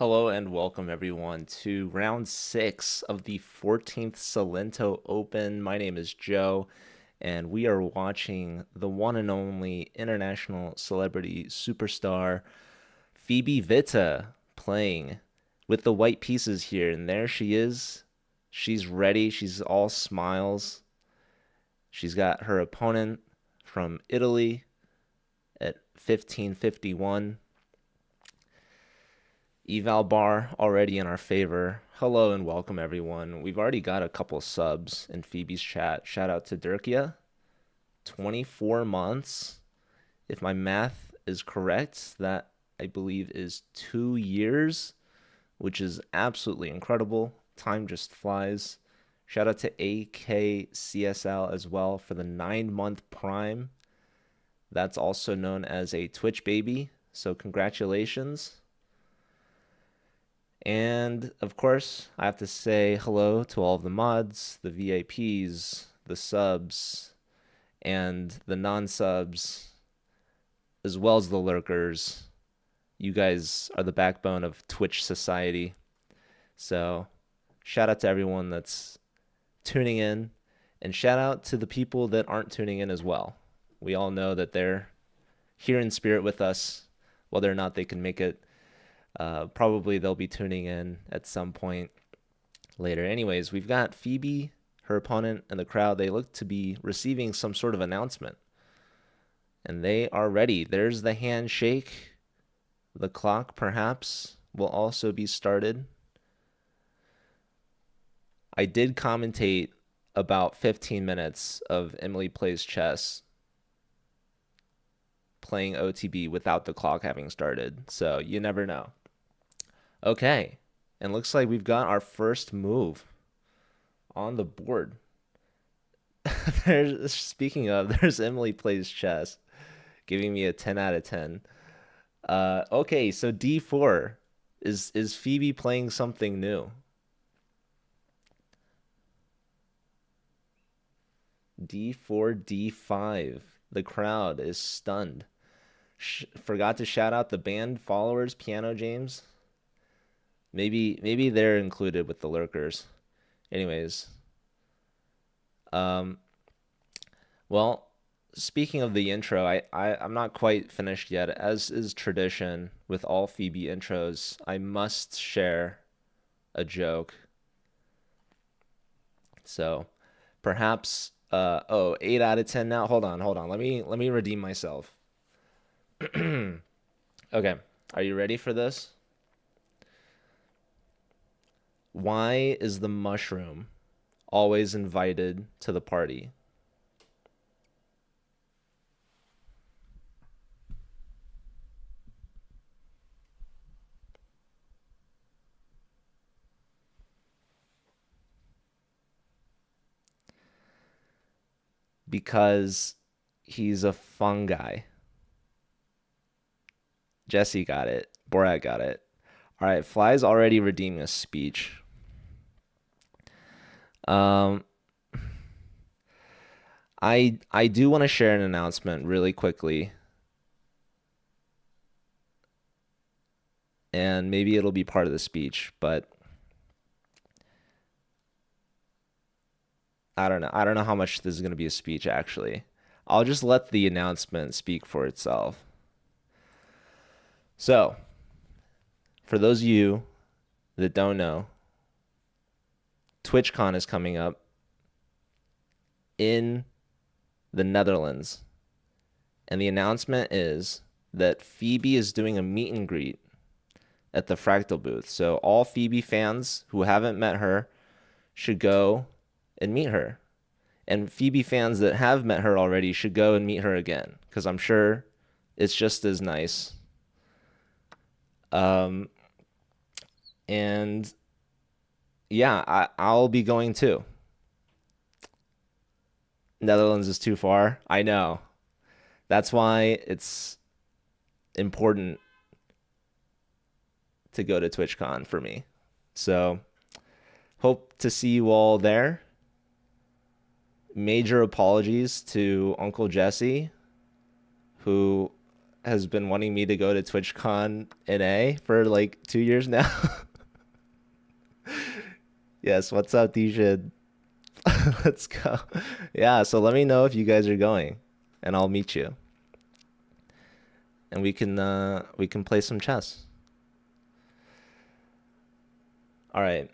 Hello and welcome everyone to round 6 of the 14th Salento Open. My name is Joe, and we are watching the one and only international celebrity superstar PhoebWitte playing with the white pieces here. And there she is. She's ready. She's all smiles. She's got her opponent from Italy at 1551. Eval bar already in our favor. Hello and welcome everyone. We've already got a couple subs in Phoebe's chat. Shout out to Dirkia. 24 months. If my math is correct, that I believe is 2 years, which is absolutely incredible. Time just flies. Shout out to AKCSL as well for the 9-month prime. That's also known as a Twitch baby. So congratulations. And of course, I have to say hello to all of the mods, the VIPs, the subs, and the non-subs, as well as the lurkers. You guys are the backbone of Twitch society. So shout out to everyone that's tuning in, and shout out to the people that aren't tuning in as well. We all know that they're here in spirit with us. Whether or not they can make it, probably they'll be tuning in at some point later. Anyways, we've got Phoebe, her opponent, and the crowd. They look to be receiving some sort of announcement, and they are ready. There's the handshake. The clock perhaps will also be started. I did commentate about 15 minutes of Emily Plays Chess playing OTB without the clock having started, so you never know. Okay, and looks like we've got our first move on the board. Speaking of, there's Emily Plays Chess, giving me a 10 out of 10. Okay, so D4. Is Phoebe playing something new? D4, D5. The crowd is stunned. Forgot to shout out the band followers, Piano James. Maybe they're included with the lurkers. Anyways. Well, speaking of the intro, I'm not quite finished yet. As is tradition with all Phoebe intros, I must share a joke. So perhaps 8 out of 10 now. Hold on. Let me redeem myself. Okay. Are you ready for this? Why is the mushroom always invited to the party? Because he's a fungi. Jesse got it. Borat got it. All right, Fly's already redeeming a speech. I do want to share an announcement really quickly. And maybe it'll be part of the speech, but I don't know. I don't know how much this is going to be a speech, actually. I'll just let the announcement speak for itself. So, for those of you that don't know, TwitchCon is coming up in the Netherlands. And the announcement is that Phoebe is doing a meet and greet at the Fractal booth. So all Phoebe fans who haven't met her should go and meet her. And Phoebe fans that have met her already should go and meet her again, because I'm sure it's just as nice. And yeah, I'll be going too. Netherlands is too far. I know. That's why it's important to go to TwitchCon for me. So hope to see you all there. Major apologies to Uncle Jesse, who has been wanting me to go to TwitchCon NA for like 2 years now. Yes, what's up, DJ? Let's go. Yeah, so let me know if you guys are going, and I'll meet you, and we can play some chess. All right.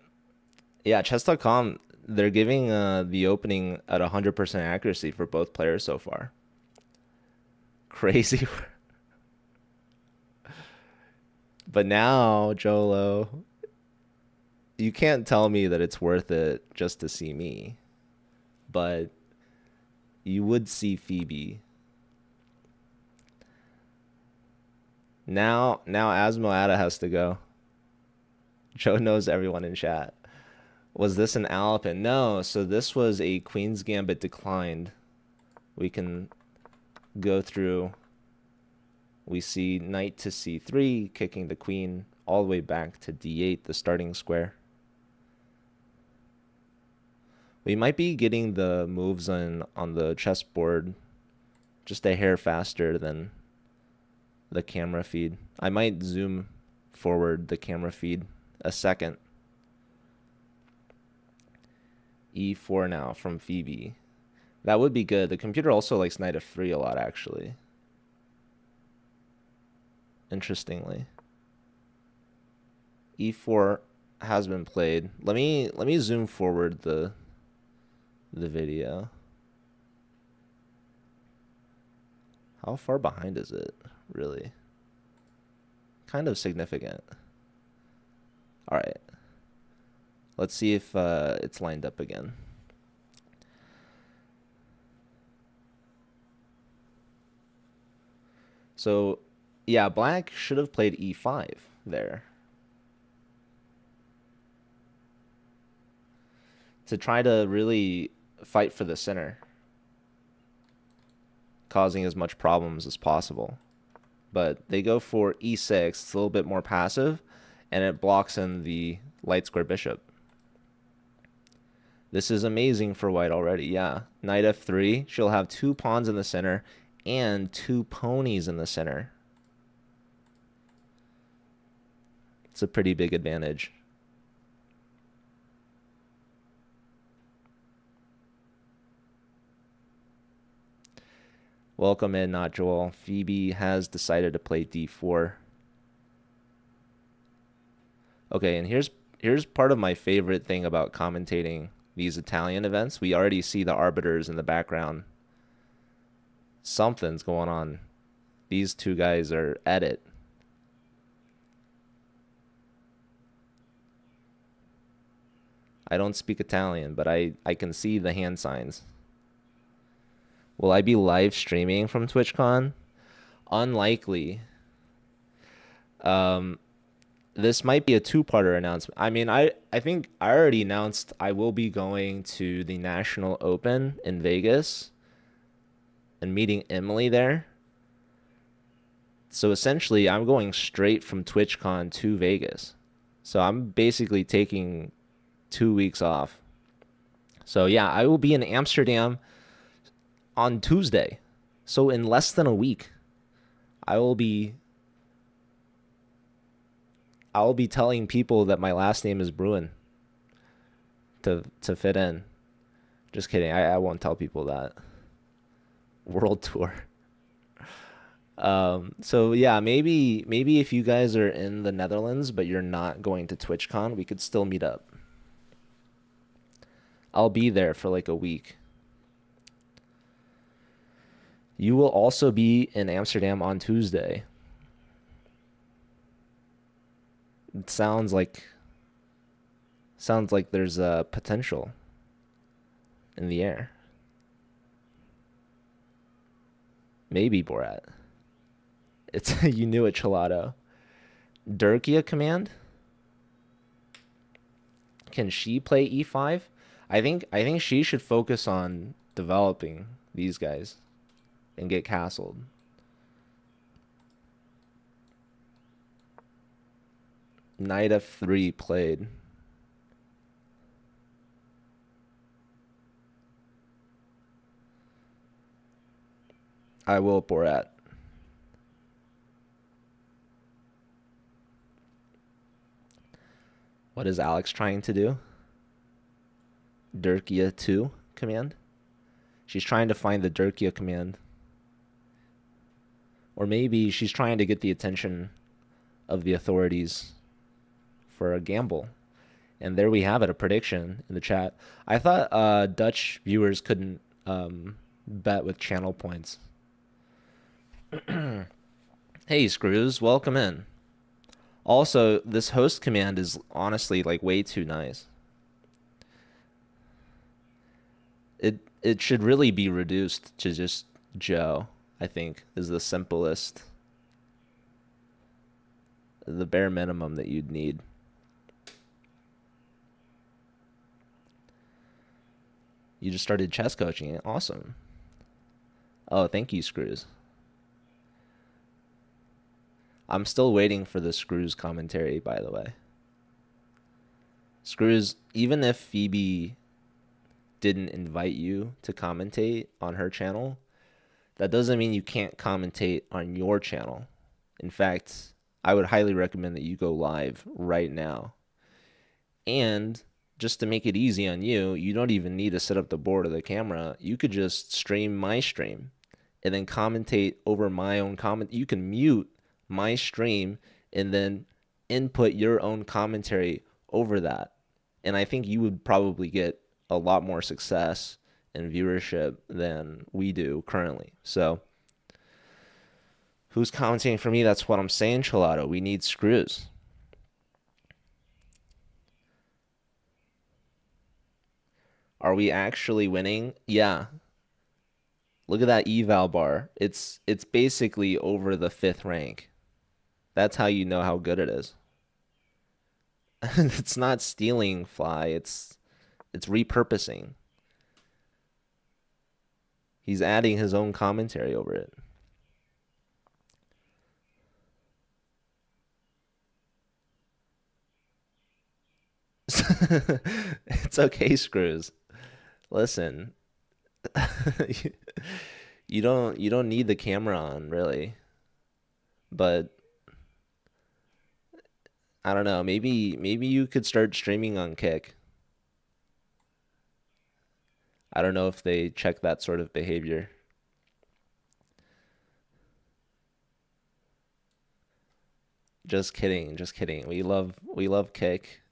Yeah, chess.com, they're giving the opening at 100% accuracy for both players so far. Crazy. But now, Jolo, you can't tell me that it's worth it just to see me, but you would see Phoebe. Now Asmoata has to go. Joe knows everyone in chat. Was this an Alpin? No, so this was a Queen's Gambit declined. We can go through. We see knight to c3, kicking the queen all the way back to d8, the starting square. We might be getting the moves on the chessboard just a hair faster than the camera feed. I might zoom forward the camera feed a second. E4 now from Phoebe. That would be good. The computer also likes knight f3 a lot, actually. Interestingly. E4 has been played. Let me zoom forward the video. How far behind is it, really? Kind of significant. All right. Let's see if it's lined up again. So, yeah, black should have played e5 there to try to really fight for the center, causing as much problems as possible. But they go for e6. It's a little bit more passive, and it blocks in the light square bishop. This is amazing for white already. Yeah, knight f3. She'll have 2 pawns in the center and 2 ponies in the center. It's a pretty big advantage. Welcome in, not Joel. Phoebe has decided to play d4. Okay, and here's part of my favorite thing about commentating these Italian events. We already see the arbiters in the background. Something's going on. These two guys are at it. I don't speak Italian, but I can see the hand signs. Will I be live streaming from TwitchCon? Unlikely. This might be a 2-parter announcement. I mean, I think I already announced I will be going to the National Open in Vegas and meeting Emily there. So essentially, I'm going straight from TwitchCon to Vegas. So I'm basically taking 2 weeks off. So yeah, I will be in Amsterdam on Tuesday. So in less than a week, I'll be telling people that my last name is Bruin to fit in. Just kidding. I won't tell people that. World tour. So yeah, maybe if you guys are in the Netherlands but you're not going to TwitchCon, we could still meet up. I'll be there for like a week. You will also be in Amsterdam on Tuesday. It sounds like there's a potential in the air. Maybe Borat. It's you knew it, Chelato. Durkia command. Can she play e5? I think she should focus on developing these guys and get castled. Knight f3 played. I will, Borat. What is Alex trying to do? Dirkia 2 command? She's trying to find the Dirkia command. Or maybe she's trying to get the attention of the authorities for a gamble. And there we have it, a prediction in the chat. I thought Dutch viewers couldn't bet with channel points. Hey, Screws, welcome in. Also, this host command is honestly like way too nice. It should really be reduced to just Joe, I think, is the simplest, the bare minimum that you'd need. You just started chess coaching. Awesome. Oh, thank you, Screws. I'm still waiting for the Screws commentary, by the way. Screws, even if Phoebe didn't invite you to commentate on her channel, that doesn't mean you can't commentate on your channel. In fact, I would highly recommend that you go live right now. And just to make it easy on you, you don't even need to set up the board or the camera. You could just stream my stream and then commentate over my own comment. You can mute my stream and then input your own commentary over that. And I think you would probably get a lot more success and viewership than we do currently. So who's commentating for me? That's what I'm saying, Cholato. We need Screws. Are we actually winning? Yeah. Look at that eval bar. It's basically over the 5th rank. That's how you know how good it is. It's not stealing Fly. It's repurposing. He's adding his own commentary over it. It's okay, Screws. Listen, you don't need the camera on, really. But I don't know, maybe you could start streaming on Kick. I don't know if they check that sort of behavior. Just kidding, just kidding. We love Kick,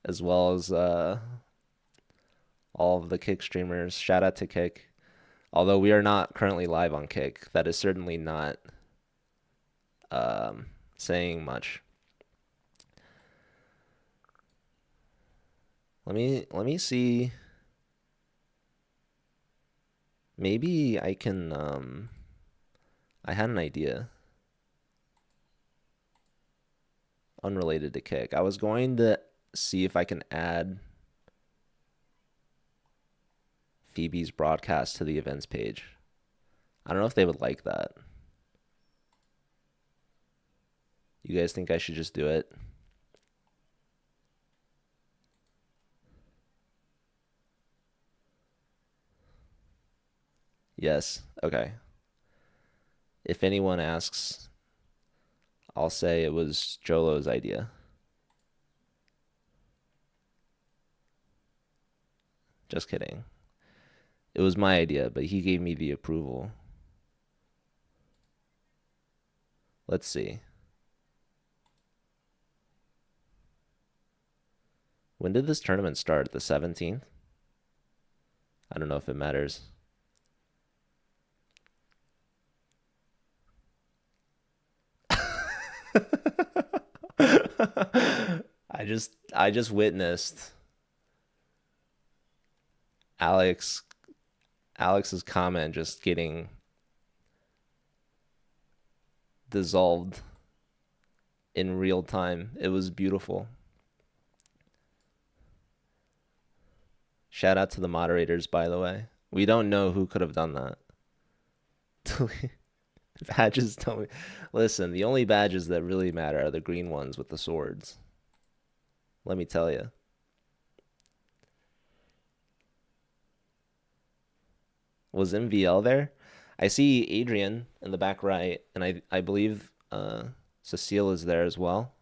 as well as all of the Kick streamers. Shout out to Kick. Although we are not currently live on Kick, that is certainly not saying much. Let me see. Maybe I can I had an idea. Unrelated to Kick. I was going to see if I can add Phoebe's broadcast to the events page. I don't know if they would like that. You guys think I should just do it? Yes. Okay. If anyone asks, I'll say it was Jolo's idea. Just kidding. It was my idea, but he gave me the approval. Let's see. When did this tournament start? The 17th? I don't know if it matters. I just witnessed Alex's comment just getting dissolved in real time. It was beautiful. Shout out to the moderators, by the way. We don't know who could have done that. Badges don't. Listen, the only badges that really matter are the green ones with the swords. Let me tell you. Was MVL there? I see Adrian in the back right, and I believe Cecile is there as well.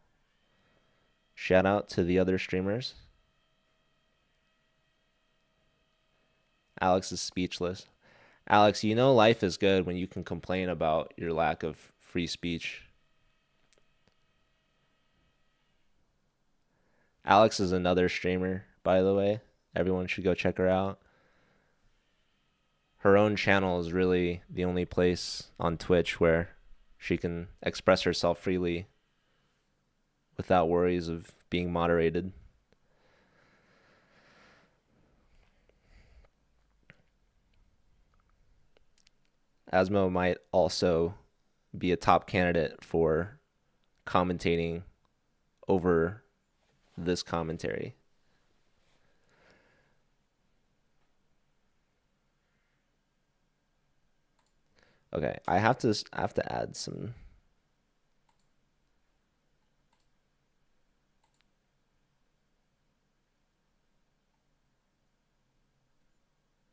Shout out to the other streamers. Alex is speechless. Alex, you know life is good when you can complain about your lack of free speech. Alex is another streamer, by the way. Everyone should go check her out. Her own channel is really the only place on Twitch where she can express herself freely without worries of being moderated. Asmo might also be a top candidate for commentating over this commentary. Okay, I have to add some.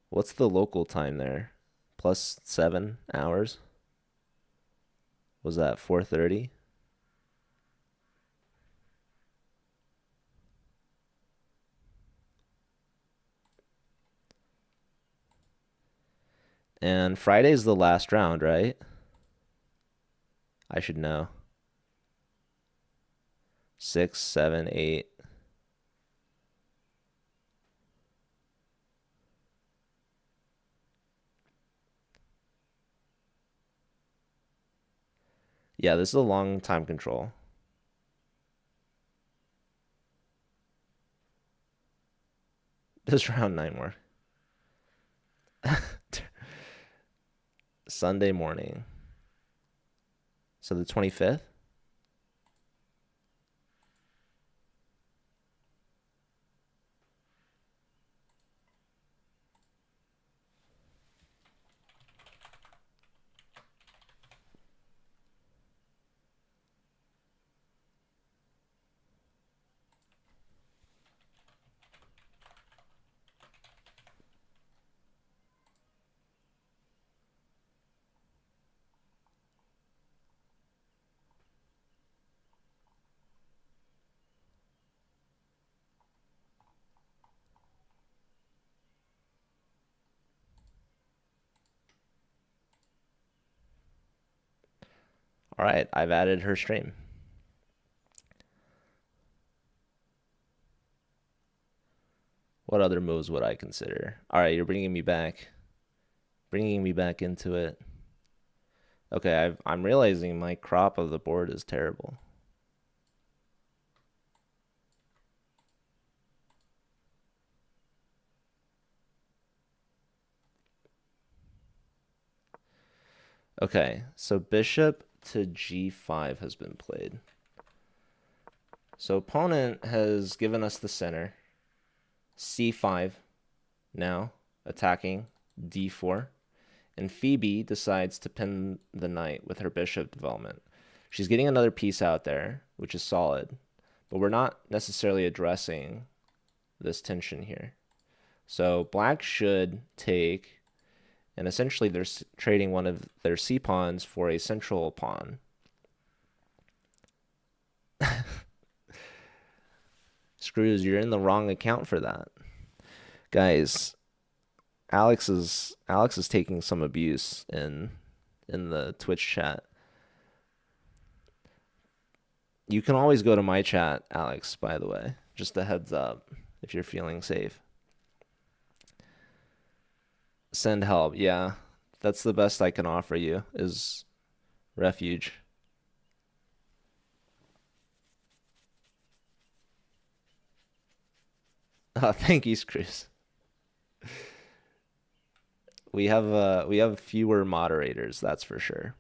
What's the local time there? Plus 7 hours? Was that 4:30? And Friday's the last round, right? I should know. 6, 7, 8. Yeah, this is a long time control. This round 9 more. Sunday morning. So the 25th? All right, I've added her stream. What other moves would I consider? All right, you're bringing me back into it. Okay, I'm realizing my crop of the board is terrible. Okay, so bishop to g5 has been played. So opponent has given us the center. c5 now, attacking d4. And Phoebe decides to pin the knight with her bishop development. She's getting another piece out there, which is solid. But we're not necessarily addressing this tension here. So black should take, and essentially they're trading one of their c pawns for a central pawn. Screws, you're in the wrong account for that. Guys, Alex is taking some abuse in the Twitch chat. You can always go to my chat, Alex, by the way. Just a heads up if you're feeling safe. Send help. Yeah, that's the best I can offer you is refuge. Oh, thank you, Screws. We have fewer moderators, that's for sure.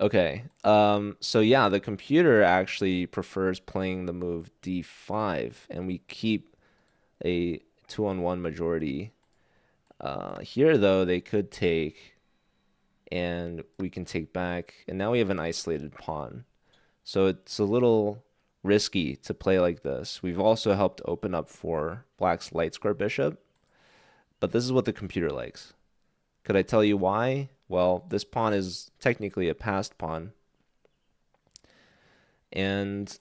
Okay. So yeah, the computer actually prefers playing the move d5, and we keep a 2-on-1 majority. Here though, they could take, and we can take back, and now we have an isolated pawn. So it's a little risky to play like this. We've also helped open up for black's light square bishop, but this is what the computer likes. Could I tell you why? Well, this pawn is technically a passed pawn. And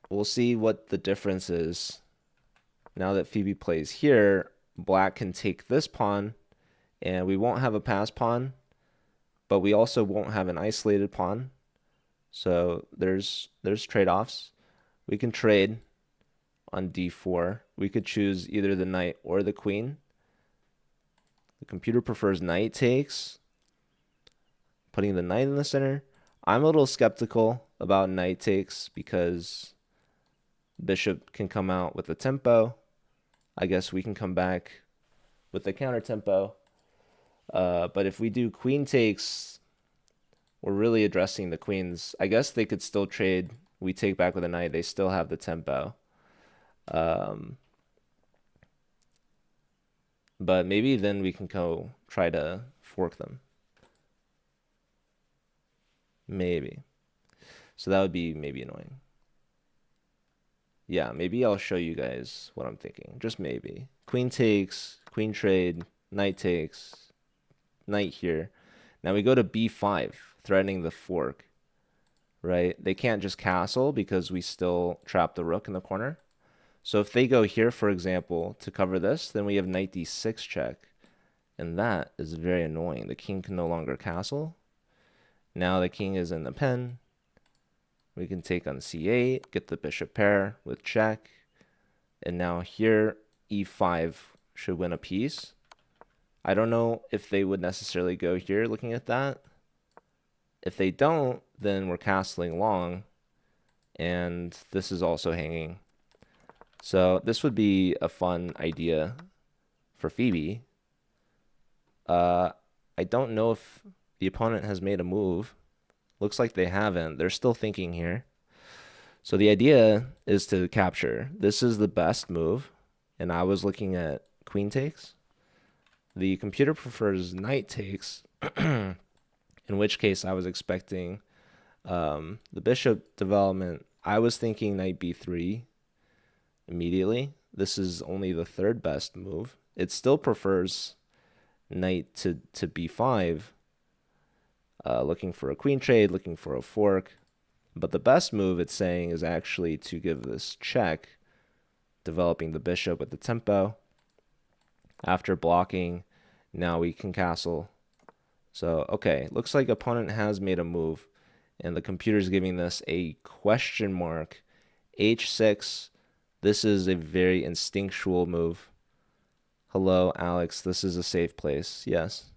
we'll see what the difference is. Now that Phoebe plays here, black can take this pawn, and we won't have a pass pawn, but we also won't have an isolated pawn. So there's trade-offs. We can trade on d4. We could choose either the knight or the queen. The computer prefers knight takes, putting the knight in the center. I'm a little skeptical about knight takes because bishop can come out with the tempo. I guess we can come back with the counter tempo. But if we do queen takes, we're really addressing the queens. I guess they could still trade. We take back with a knight. They still have the tempo. But maybe then we can go try to fork them. Maybe. So that would be maybe annoying. Yeah, maybe I'll show you guys what I'm thinking. Just maybe. Queen takes, queen trade, knight takes, knight here. Now we go to b5, threatening the fork, right? They can't just castle because we still trap the rook in the corner. So if they go here, for example, to cover this, then we have knight d6 check. And that is very annoying. The king can no longer castle. Now the king is in the pen. We can take on c8, get the bishop pair with check. And now here, e5 should win a piece. I don't know if they would necessarily go here looking at that. If they don't, then we're castling long. And this is also hanging. So this would be a fun idea for Phoebe. I don't know if the opponent has made a move. Looks like they haven't. They're still thinking here. So the idea is to capture. This is the best move. And I was looking at queen takes. The computer prefers knight takes, in which case I was expecting the bishop development. I was thinking knight b3 immediately. This is only the third best move. It still prefers knight to b5, looking for a queen trade, looking for a fork. But the best move, it's saying, is actually to give this check, developing the bishop with the tempo. After blocking, now we can castle. So, okay, looks like opponent has made a move, and the computer's giving this a question mark. h6, this is a very instinctual move. Hello, Alex, this is a safe place. Yes.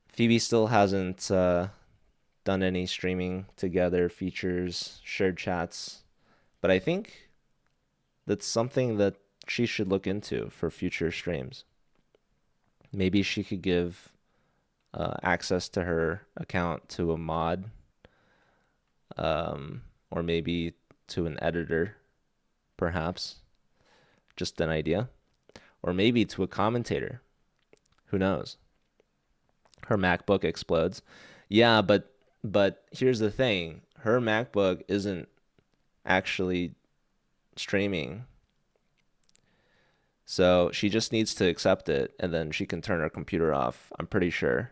Phoebe still hasn't done any streaming together features, shared chats, but I think that's something that she should look into for future streams. Maybe she could give access to her account to a mod, or maybe to an editor, perhaps. Just an idea. Or maybe to a commentator. Who knows? Her MacBook explodes. Yeah, but here's the thing. Her MacBook isn't actually streaming. So she just needs to accept it, and then she can turn her computer off, I'm pretty sure.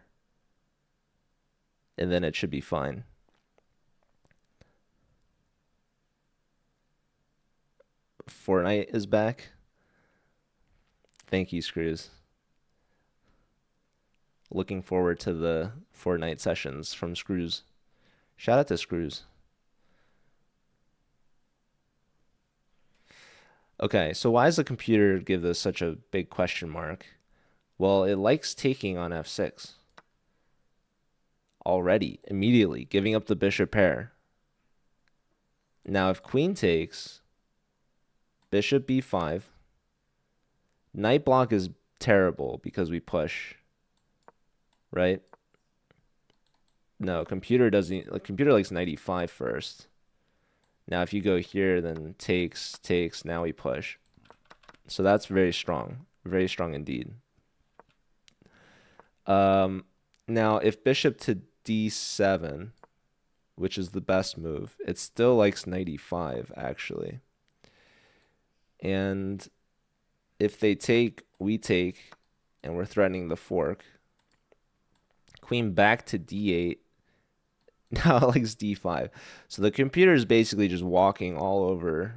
And then it should be fine. Fortnite is back. Thank you, Screws. Looking forward to the Fortnite sessions from Screws. Shout out to Screws. Okay, so why does the computer give this such a big question mark? Well, it likes taking on f6. Already, immediately, giving up the bishop pair. Now, if queen takes, bishop b5. Knight block is terrible because we push, right? No, computer doesn't. Like, computer likes knight e5 first. Now, if you go here, then takes. Now we push. So that's very strong indeed. Now, if bishop to d7, which is the best move, it still likes knight e5 actually. And if they take, we take, and we're threatening the fork. Queen back to d8 Now it likes d5. So the computer is basically just walking all over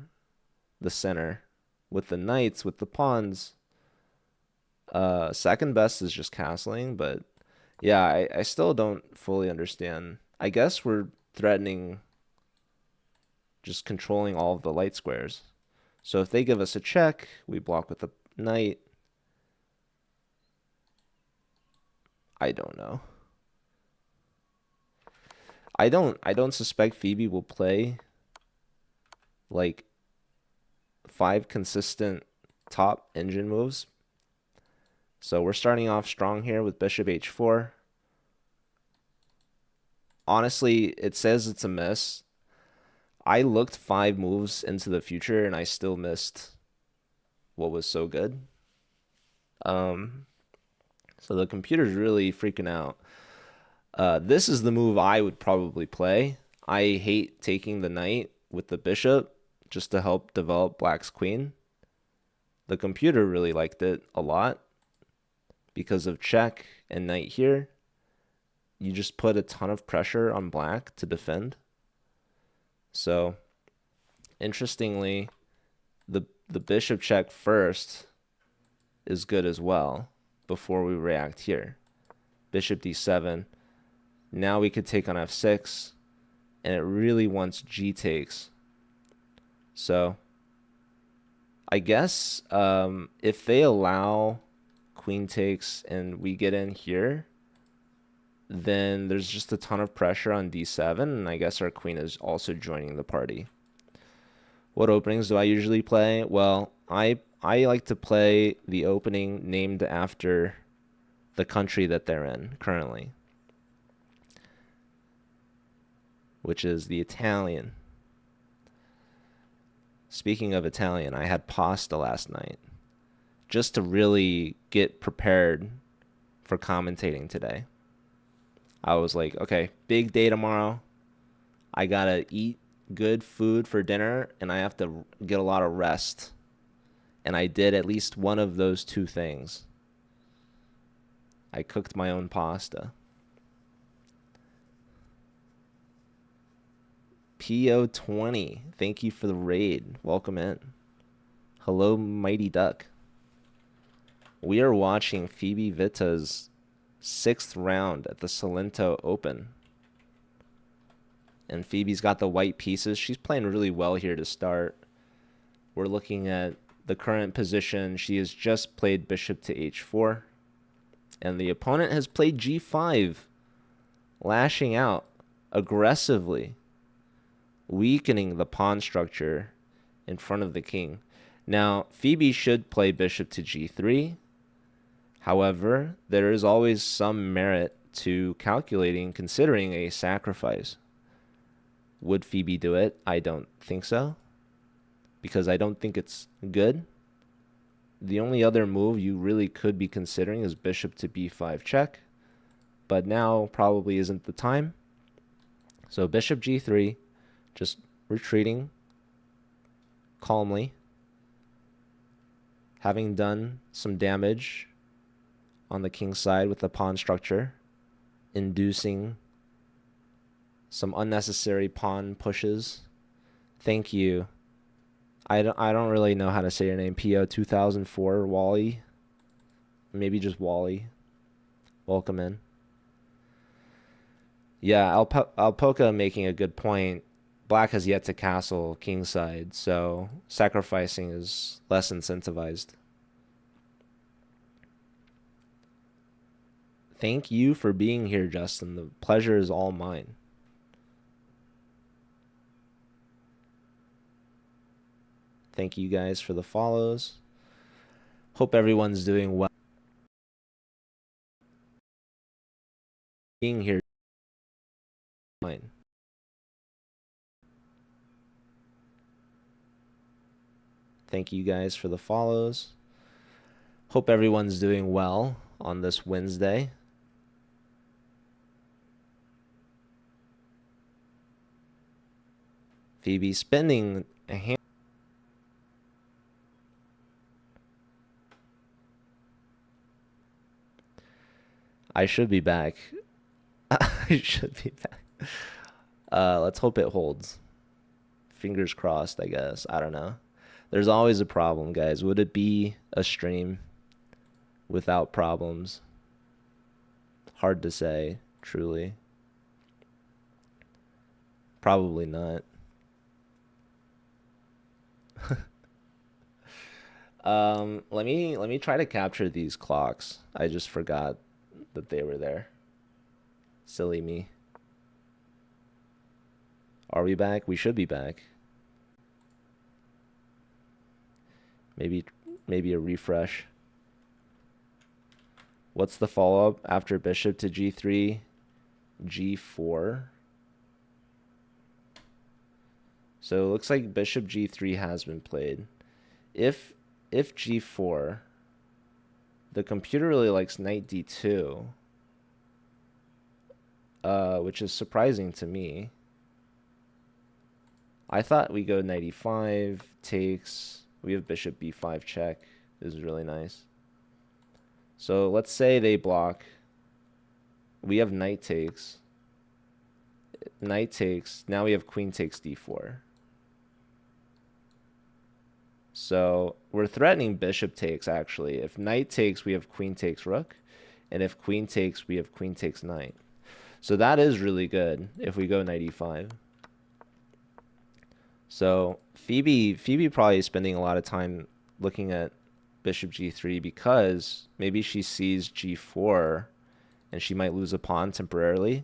the center with the knights, with the pawns. Second best is just castling, but yeah, I still don't fully understand. I guess we're threatening just controlling all of the light squares. So if they give us a check, we block with the knight. I don't know. I don't suspect Phoebe will play like 5 consistent top engine moves. So we're starting off strong here with bishop h4. Honestly, it says it's a miss. I looked 5 moves into the future and I still missed what was so good. So the computer's really freaking out. This is the move I would probably play. I hate taking the knight with the bishop just to help develop black's queen. The computer really liked it a lot because of check and knight here. You just put a ton of pressure on black to defend. So, interestingly, the bishop check first is good as well before we react here. Bishop d7. Now we could take on f6, and it really wants g takes. So, I guess if they allow queen takes and we get in here, then there's just a ton of pressure on d7, and I guess our queen is also joining the party. What openings do I usually play? Well, I like to play the opening named after the country that they're in currently, which is the Italian. Speaking of Italian, I had pasta last night just to really get prepared for commentating today. I was like, okay, big day tomorrow. I gotta eat good food for dinner, and I have to get a lot of rest. And I did at least one of those 2 things. I cooked my own pasta. PO20, thank you for the raid. Welcome in. Hello, Mighty Duck. We are watching PhoebWitte's 6th round at the Salento Open. And Phoebe's got the white pieces. She's playing really well here to start. We're looking at the current position. She has just played bishop to h4. And the opponent has played g5, lashing out aggressively, weakening the pawn structure in front of the king. Now, Phoebe should play bishop to g3. However, there is always some merit to calculating, considering a sacrifice. Would Phoebe do it? I don't think so, because I don't think it's good. The only other move you really could be considering is bishop to b5 check, but now probably isn't the time. So bishop g3, just retreating calmly, having done some damage on the king's side with the pawn structure, inducing some unnecessary pawn pushes. Thank you. I don't really know how to say your name. PO 2004 Wally. Maybe just Wally. Welcome in. Yeah, Alpoca making a good point. Black has yet to castle kingside, so sacrificing is less incentivized. Thank you for being here, Justin. The pleasure is all mine. Thank you guys for the follows. Hope everyone's doing well. Being here, mine. Thank you guys for the follows. Hope everyone's doing well on this Wednesday. Phoebe spending a hand. I should be back. I should be back. Let's hope it holds. Fingers crossed, I guess. I don't know. There's always a problem, guys. Would it be a stream without problems? Hard to say, truly. Probably not. Let me try to capture these clocks. I just forgot that they were there. Silly me. Are we back? We should be back. Maybe a refresh. What's the follow-up after bishop to g3, g4? So it looks like bishop g3 has been played. If g4, the computer really likes knight d2, which is surprising to me. I thought we go knight e5, takes. We have bishop b5 check. This is really nice. So let's say they block. We have knight takes. Knight takes. Now we have queen takes d4. So we're threatening bishop takes, actually. If knight takes, we have queen takes rook. And if queen takes, we have queen takes knight. So that is really good if we go knight e5. So Phoebe probably is spending a lot of time looking at bishop g3 because maybe she sees g4 and she might lose a pawn temporarily.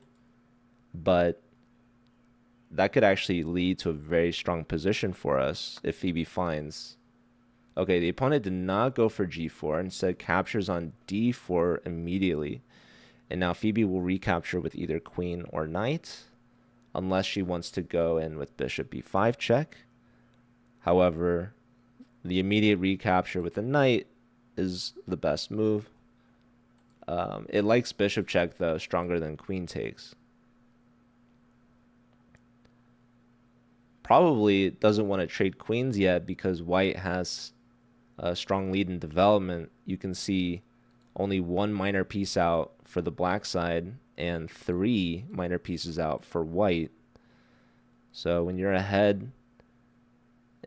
But that could actually lead to a very strong position for us if Phoebe finds. Okay, the opponent did not go for g4, instead captures on d4 immediately. And now Phoebe will recapture with either queen or knight, unless she wants to go in with bishop b5 check. However, the immediate recapture with the knight is the best move. It likes bishop check, though, stronger than queen takes. Probably doesn't want to trade queens yet because white has a strong lead in development. You can see only one minor piece out for the black side and 3 minor pieces out for white. So when you're ahead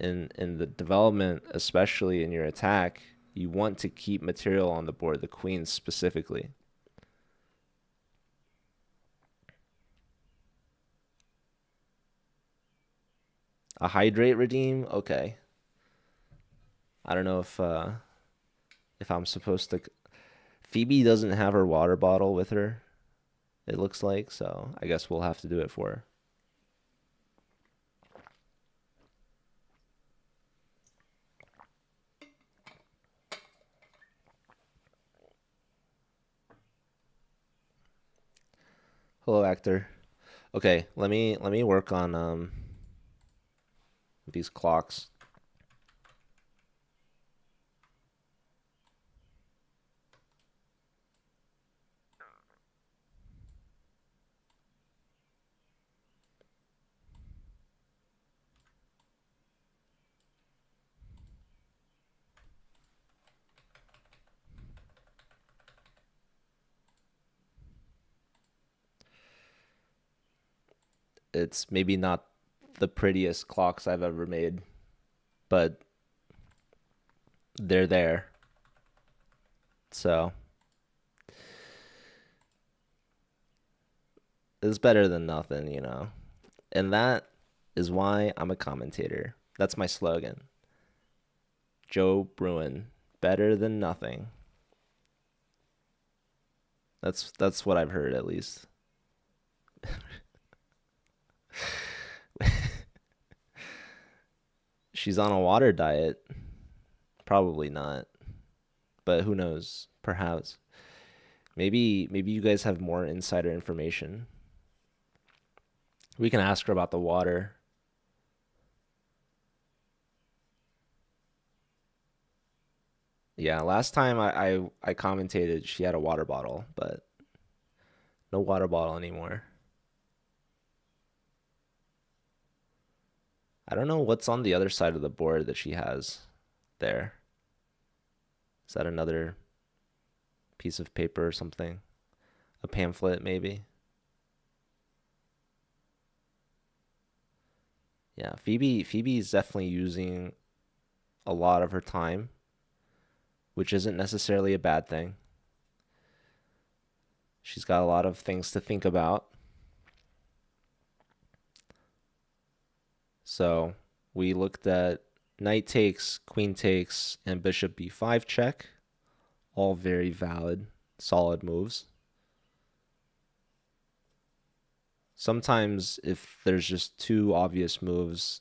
in the development, especially in your attack, you want to keep material on the board, the queens specifically. A hydrate redeem? Okay. I don't know if I'm supposed to. Phoebe doesn't have her water bottle with her, it looks like, so I guess we'll have to do it for her. Hello, actor. Okay, let me work on these clocks. It's maybe not the prettiest clocks I've ever made, but they're there. So it's better than nothing, you know. And that is why I'm a commentator. That's my slogan. Joe Bruin, better than nothing. That's what I've heard, at least. She's on a water diet. Probably not. But who knows? Perhaps. Maybe you guys have more insider information. We can ask her about the water. Yeah, last time I commentated, she had a water bottle, but no water bottle anymore. I don't know what's on the other side of the board that she has there. Is that another piece of paper or something? A pamphlet, maybe? Yeah, Phoebe is definitely using a lot of her time, which isn't necessarily a bad thing. She's got a lot of things to think about. So we looked at knight takes, queen takes, and bishop b5 check. All very valid, solid moves. Sometimes if there's just two obvious moves,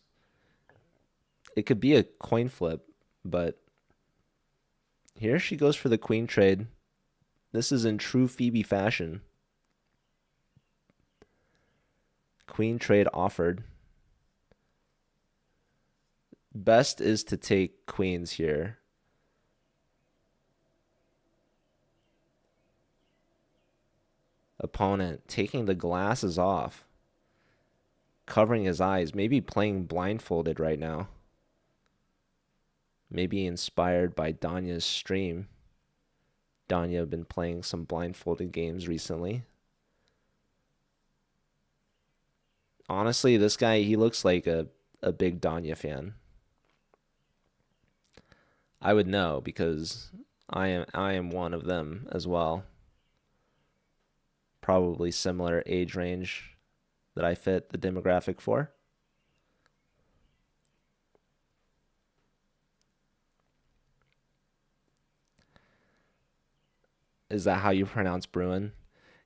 it could be a coin flip, but here she goes for the queen trade. This is in true Phoebe fashion. Queen trade offered. Best is to take queens here. Opponent taking the glasses off, covering his eyes, maybe playing blindfolded right now. Maybe inspired by Danya's stream. Danya been playing some blindfolded games recently. Honestly, this guy, he looks like a big Danya fan. I would know because I am one of them as well. Probably similar age range that I fit the demographic for. Is that how you pronounce Bruin?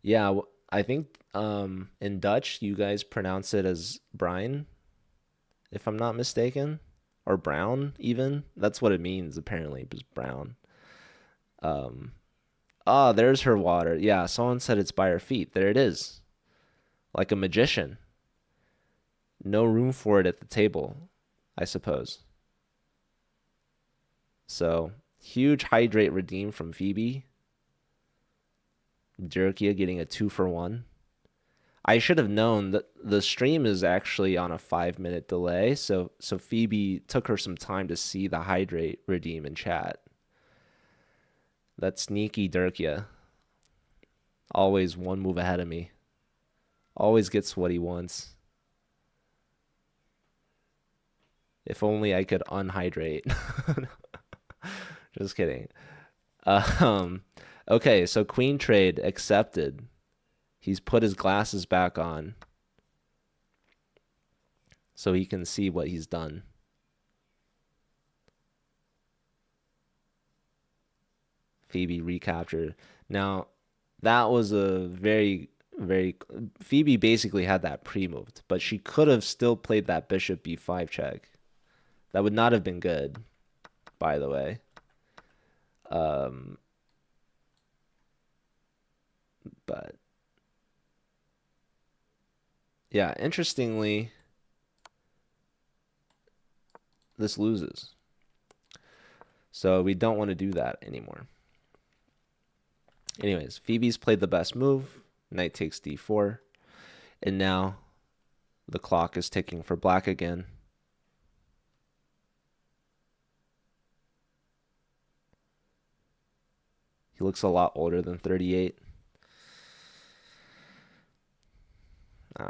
Yeah, I think in Dutch you guys pronounce it as Brian, if I'm not mistaken, or Brown even. That's what it means apparently, just brown. Um, there's her water. Yeah, someone said it's by her feet. There it is, like a magician. No room for it at the table, I suppose. So huge hydrate redeem from Phoebe. Jerkia getting a 2-for-1. I should have known that the stream is actually on a 5-minute delay, so Phoebe took her some time to see the hydrate redeem in chat. That sneaky Dirkia. Always one move ahead of me. Always gets what he wants. If only I could unhydrate. Just kidding. Okay, so queen trade accepted. He's put his glasses back on so he can see what he's done. Phoebe recaptured. Now, that was a very, very... Phoebe basically had that pre-moved, but she could have still played that bishop b5 check. That would not have been good, by the way. But yeah, interestingly, this loses. So we don't want to do that anymore. Anyways, Phoebe's played the best move. Knight takes d4. And now the clock is ticking for black again. He looks a lot older than 38.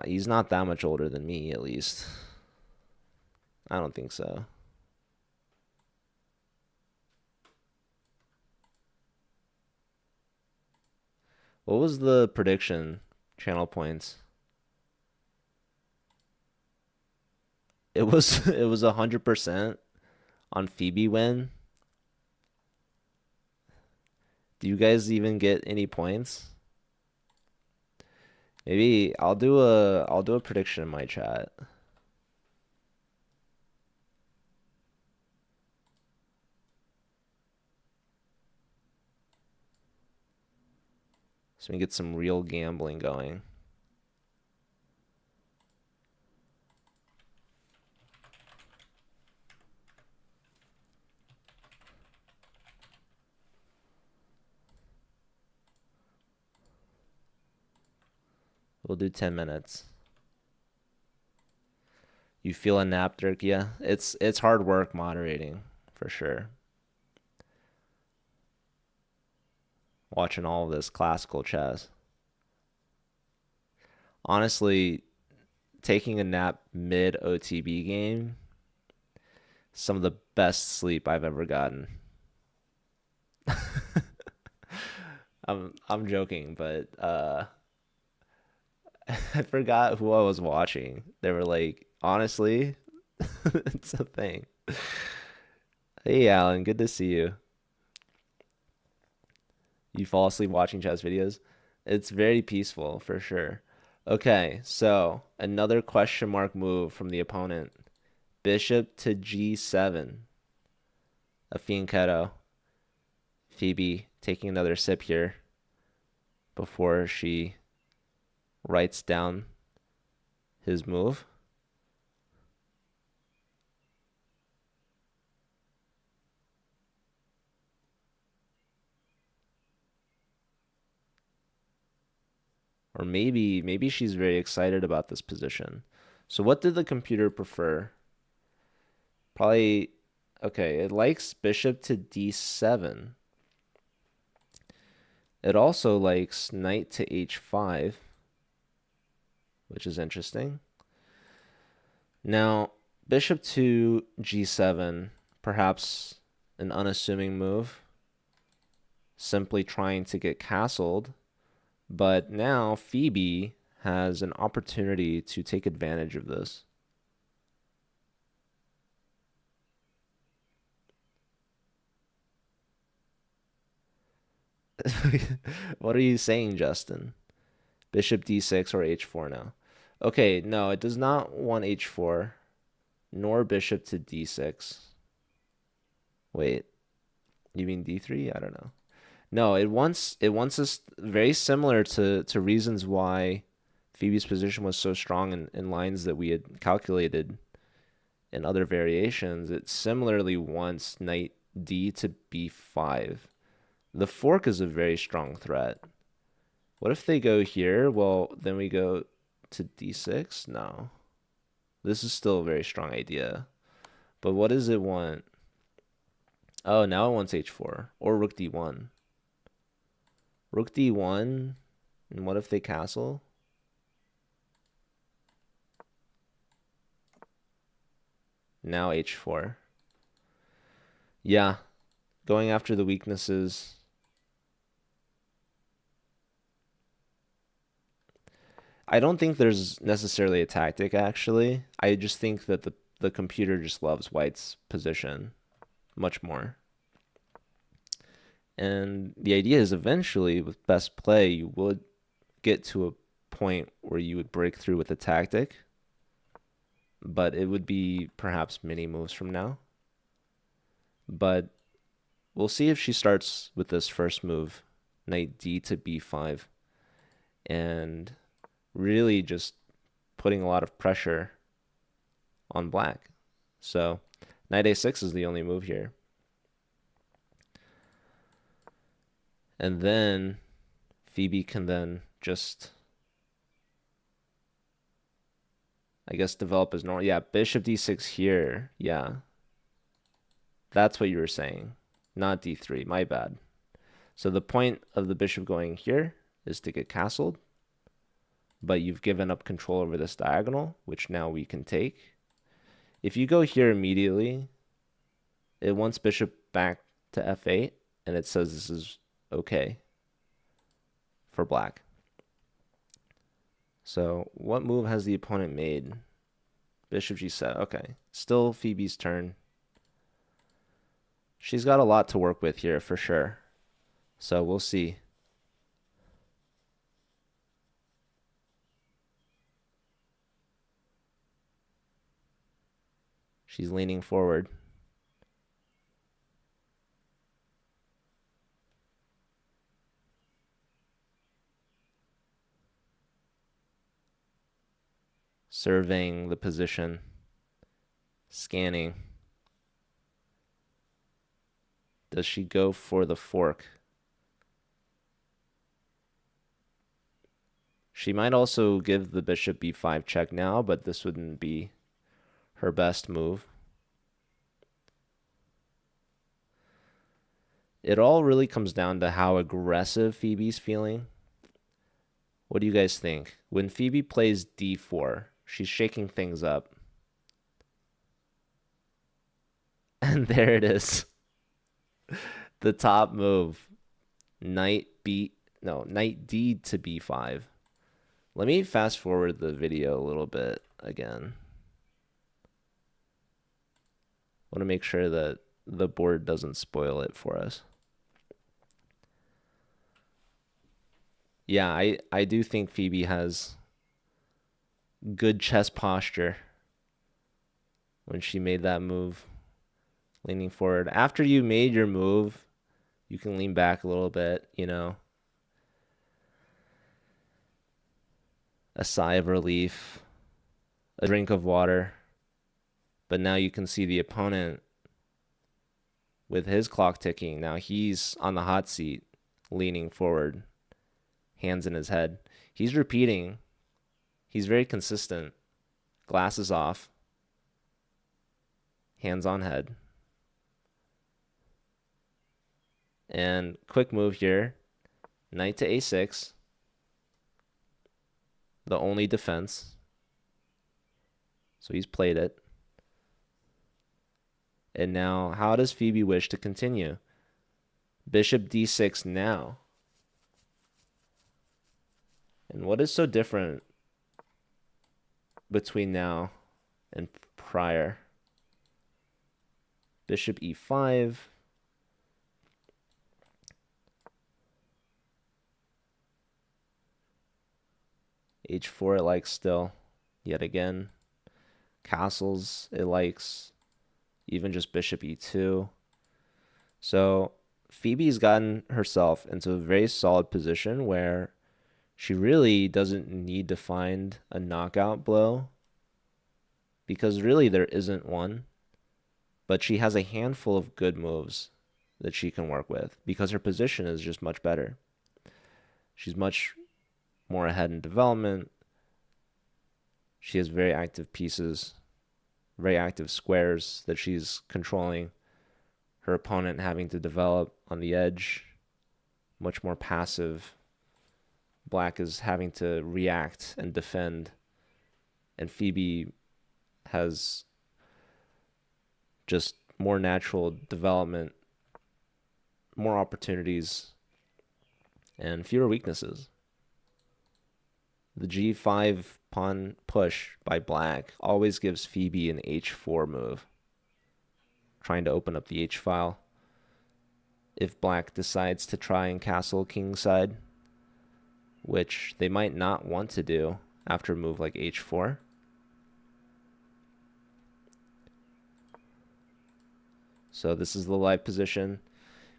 He's not that much older than me, at least. I don't think so. What was the prediction? Channel points. It was 100% on Phoebe win. Do you guys even get any points? Maybe I'll do a prediction in my chat. So we get some real gambling going. We'll do 10 minutes. You feel a nap, Dirk? Yeah, it's hard work moderating, for sure. Watching all of this classical chess. Honestly, taking a nap mid OTB game, some of the best sleep I've ever gotten. I'm joking, but I forgot who I was watching. They were like, honestly, it's a thing. Hey Alan, good to see you. You fall asleep watching chess videos? It's very peaceful for sure. Okay, so another question mark move from the opponent. Bishop to G7. A fianchetto. Phoebe taking another sip here before she writes down his move. Or maybe she's very excited about this position. So what did the computer prefer? Probably, okay, it likes bishop to D7. It also likes knight to H5, which is interesting. Now, bishop to G7, perhaps an unassuming move, simply trying to get castled. But now Phoebe has an opportunity to take advantage of this. What are you saying, Justin? Bishop d6 or h4 now? Okay, no, it does not want h4, nor bishop to d6. Wait, you mean d3? I don't know. No, it wants us very similar to reasons why Phoebe's position was so strong in lines that we had calculated in other variations. It similarly wants knight d to b5. The fork is a very strong threat. What if they go here? Well, then we go to d6? No. This is still a very strong idea. But what does it want? Oh, now it wants h4 or rook d1. Rook d1, and what if they castle? Now h4. Yeah, going after the weaknesses. I don't think there's necessarily a tactic, actually. I just think that the computer just loves White's position much more. And the idea is eventually, with best play, you would get to a point where you would break through with a tactic, but it would be perhaps many moves from now. But we'll see if she starts with this first move, knight d to b5, and really just putting a lot of pressure on black. So knight a6 is the only move here. And then Phoebe can then just, I guess, develop as normal. Yeah, bishop d6 here. Yeah. That's what you were saying, not d3. My bad. So the point of the bishop going here is to get castled, but you've given up control over this diagonal, which now we can take. If you go here immediately, it wants bishop back to f8, and it says this is okay for black. So what move has the opponent made? Bishop g7. Okay, still Phoebe's turn. She's got a lot to work with here for sure. So we'll see. She's leaning forward. Surveying the position. Scanning. Does she go for the fork? She might also give the bishop b5 check now, but this wouldn't be her best move. It all really comes down to how aggressive Phoebe's feeling. What do you guys think? When Phoebe plays d4, She's shaking things up. And there it is. The top move. Knight D to B5. Let me fast forward the video a little bit again. I want to make sure that the board doesn't spoil it for us. Yeah, I do think Phoebe has good chess posture when she made that move, leaning forward. After you made your move, you can lean back a little bit, you know. A sigh of relief, a drink of water. But now you can see the opponent with his clock ticking. Now he's on the hot seat, leaning forward, hands in his head. He's repeating. He's very consistent. Glasses off. Hands on head. And quick move here. Knight to A6. The only defense. So he's played it. And now, how does Phoebe wish to continue? Bishop D6 now. And what is so different between now and prior? Bishop E5. H4 it likes still, yet again. Castles it likes, even just bishop E2. So Phoebe's gotten herself into a very solid position where she really doesn't need to find a knockout blow, because really there isn't one, but she has a handful of good moves that she can work with because her position is just much better. She's much more ahead in development. She has very active pieces, very active squares that she's controlling. Her opponent having to develop on the edge, much more passive. Black is having to react and defend, and Phoebe has just more natural development, more opportunities, and fewer weaknesses. The G5 pawn push by Black always gives Phoebe an H4 move, trying to open up the H file. If Black decides to try and castle kingside, which they might not want to do after a move like H4. So this is the live position.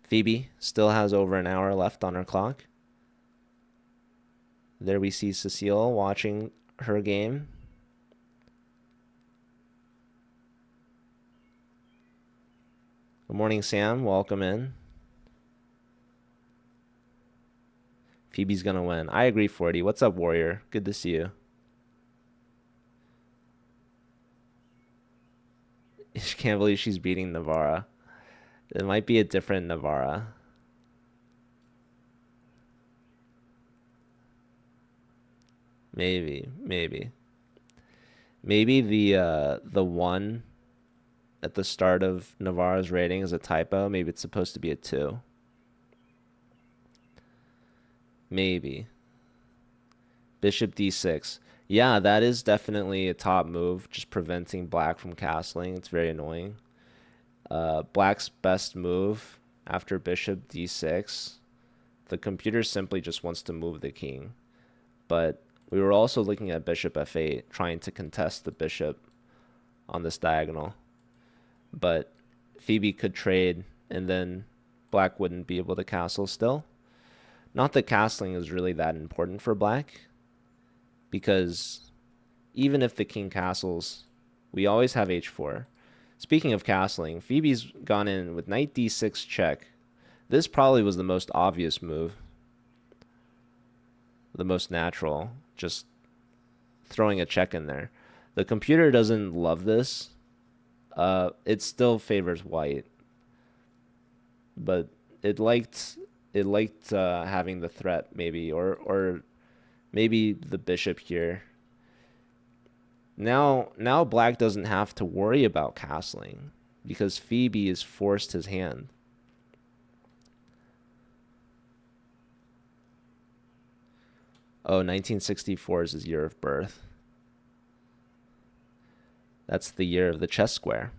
Phoebe still has over an hour left on her clock. There we see Cecile watching her game. Good morning, Sam. Welcome in. Phoebe's going to win. I agree, 40. What's up, Warrior? Good to see you. She can't believe she's beating Navarra. It might be a different Navarra. Maybe. Maybe the 1 at the start of Navarra's rating is a typo. Maybe it's supposed to be a 2. Maybe. Bishop D6. Yeah, that is definitely a top move, just preventing Black from castling. It's very annoying. Black's best move after Bishop D6. The computer simply just wants to move the king. But we were also looking at Bishop F8, trying to contest the bishop on this diagonal. But Phoebe could trade, and then Black wouldn't be able to castle still. Not that castling is really that important for Black, because even if the king castles, we always have H4. Speaking of castling, Phoebe's gone in with Knight D6 check. This probably was the most obvious move, the most natural, just throwing a check in there. The computer doesn't love this. It still favors white, but it liked having the threat maybe, or maybe the bishop here. Now black doesn't have to worry about castling because Phoebe has forced his hand. Oh, 1964 is his year of birth. That's the year of the chess square.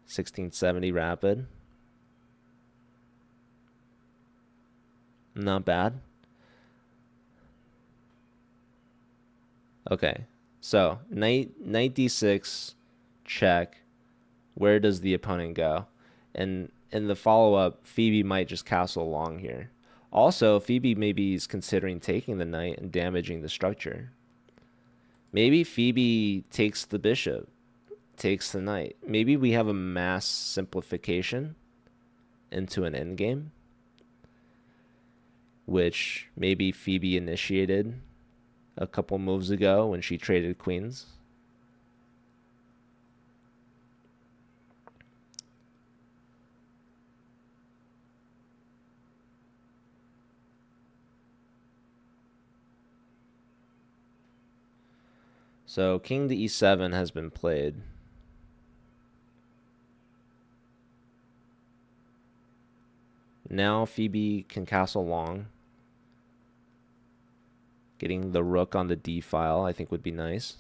(1670) rapid. Not bad. Okay, so knight d6, check. Where does the opponent go? And in the follow-up, Phoebe might just castle along here. Also, Phoebe maybe is considering taking the knight and damaging the structure. Maybe Phoebe takes the bishop, takes the knight. Maybe we have a mass simplification into an endgame, which maybe Phoebe initiated a couple moves ago when she traded queens. So king to e7 has been played. Now Phoebe can castle long. Getting the rook on the d file I think would be nice.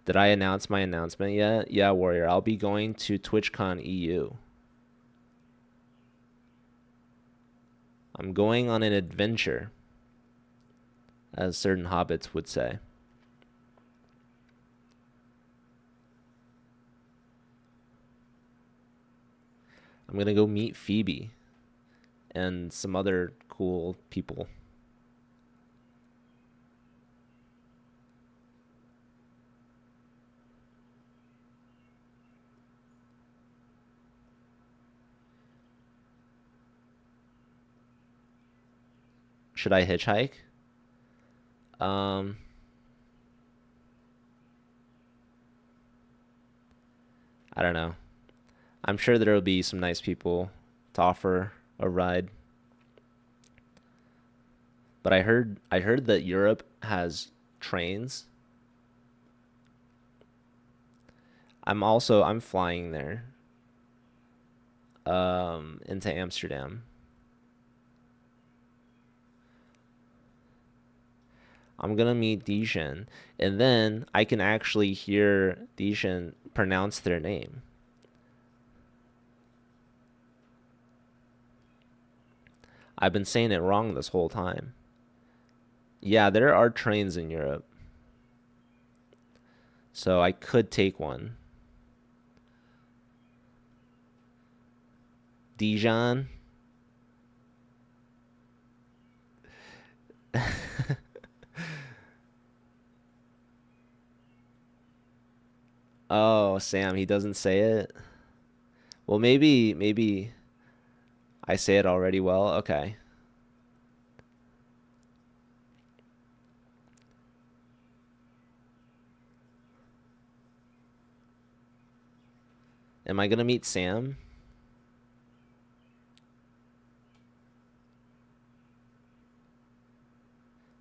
Did I announce my announcement yet? Yeah, Warrior. I'll be going to TwitchCon EU. I'm going on an adventure, as certain hobbits would say. I'm going to go meet Phoebe and some other cool people. Should I hitchhike? I don't know. I'm sure there will be some nice people to offer a ride. But I heard that Europe has trains. I'm flying there. Into Amsterdam. I'm gonna meet Dishan, and then I can actually hear Dishan pronounce their name. I've been saying it wrong this whole time. Yeah, there are trains in Europe. So I could take one. Dijon. Oh, Sam, he doesn't say it. Well, maybe I say it already well. Okay. Am I gonna meet Sam?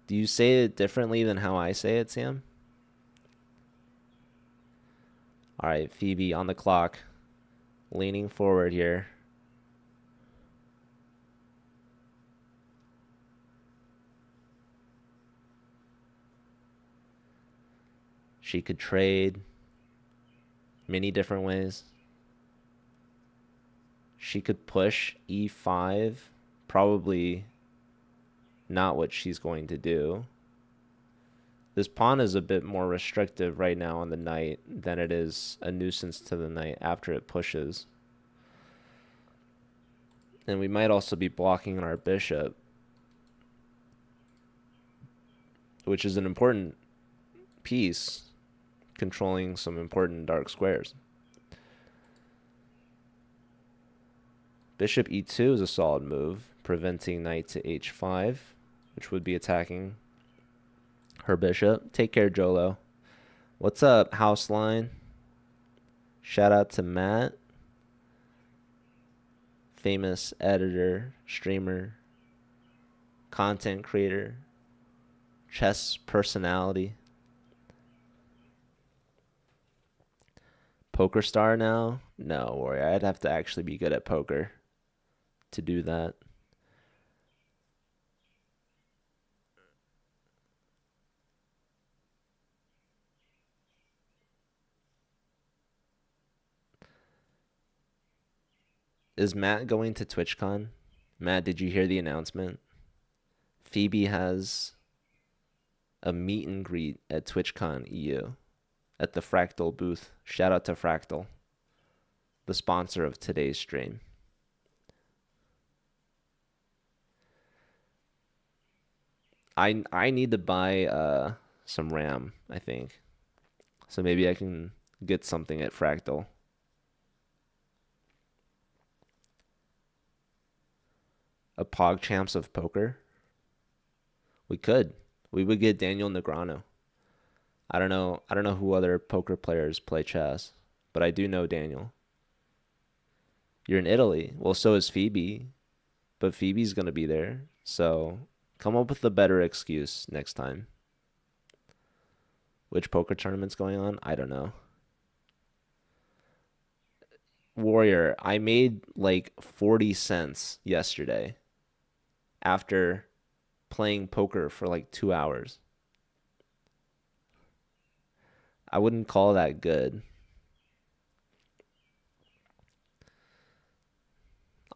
Do you say it differently than how I say it, Sam? All right, Phoebe on the clock, leaning forward here. She could trade many different ways. She could push e5, probably not what she's going to do. This pawn is a bit more restrictive right now on the knight than it is a nuisance to the knight after it pushes. And we might also be blocking our bishop, which is an important piece, controlling some important dark squares. Bishop e2 is a solid move, preventing knight to h5, which would be attacking her bishop. Take care, Jolo. What's up, House Line? Shout out to Matt, famous editor, streamer, content creator, chess personality, poker star now? No, Warrior. I'd have to actually be good at poker to do that. Is Matt going to TwitchCon? Matt, did you hear the announcement? Phoebe has a meet and greet at TwitchCon EU at the Fractal booth. Shout out to Fractal, the sponsor of today's stream. I need to buy some RAM, I think. So maybe I can get something at Fractal. A Pog Champs of Poker? We could. We would get Daniel Negreanu. I don't know who other poker players play chess, but I do know Daniel. You're in Italy. Well, so is Phoebe, but Phoebe's going to be there. So come up with a better excuse next time. Which poker tournament's going on? I don't know. Warrior, I made like 40 cents yesterday after playing poker for like 2 hours. I wouldn't call that good.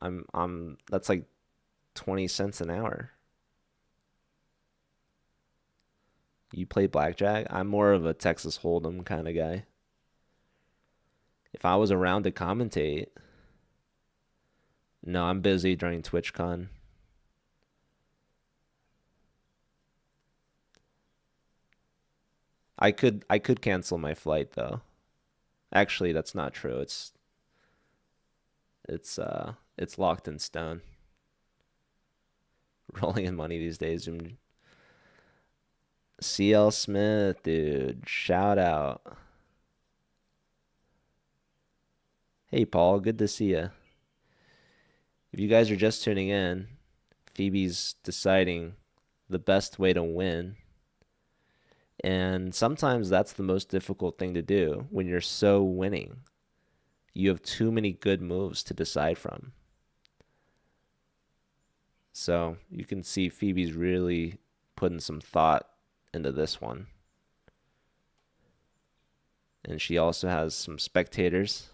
That's like 20 cents an hour. You play blackjack? I'm more of a Texas Hold'em kind of guy. If I was around to commentate, no, I'm busy during TwitchCon. I could cancel my flight though. Actually, that's not true. It's locked in stone. Rolling in money these days. CL Smith, dude, shout out. Hey Paul, good to see you. If you guys are just tuning in, Phoebe's deciding the best way to win. And sometimes that's the most difficult thing to do when you're so winning. You have too many good moves to decide from. So you can see Phoebe's really putting some thought into this one. And she also has some spectators,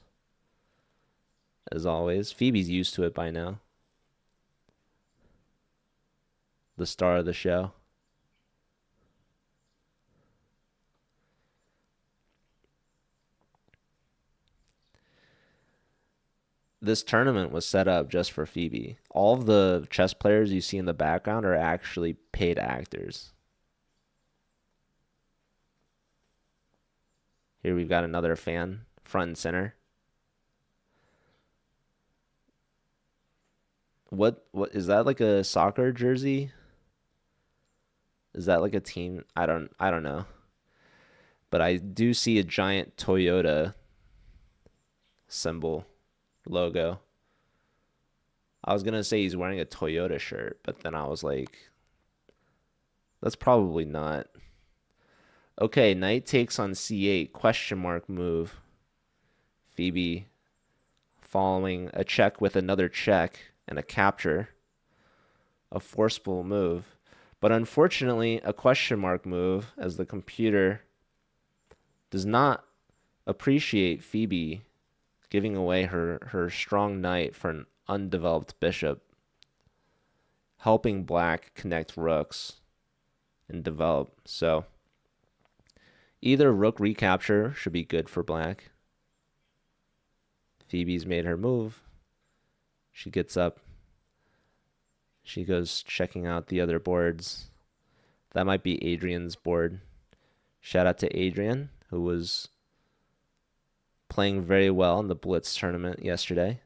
as always. Phoebe's used to it by now. The star of the show. This tournament was set up just for Phoebe. All of the chess players you see in the background are actually paid actors. Here we've got another fan, front and center. What is that, like a soccer jersey? Is that like a team? I don't know. But I do see a giant Toyota symbol logo. I was gonna say he's wearing a Toyota shirt, but then I was like, that's probably not. Okay, knight takes on c8, question mark move. Phoebe following a check with another check and a capture. A forceful move. But unfortunately, a question mark move, as the computer does not appreciate Phoebe giving away her strong knight for an undeveloped bishop, helping black connect rooks and develop. So either rook recapture should be good for black. Phoebe's made her move. She gets up. She goes checking out the other boards. That might be Adrian's board. Shout out to Adrian, who was playing very well in the Blitz tournament yesterday.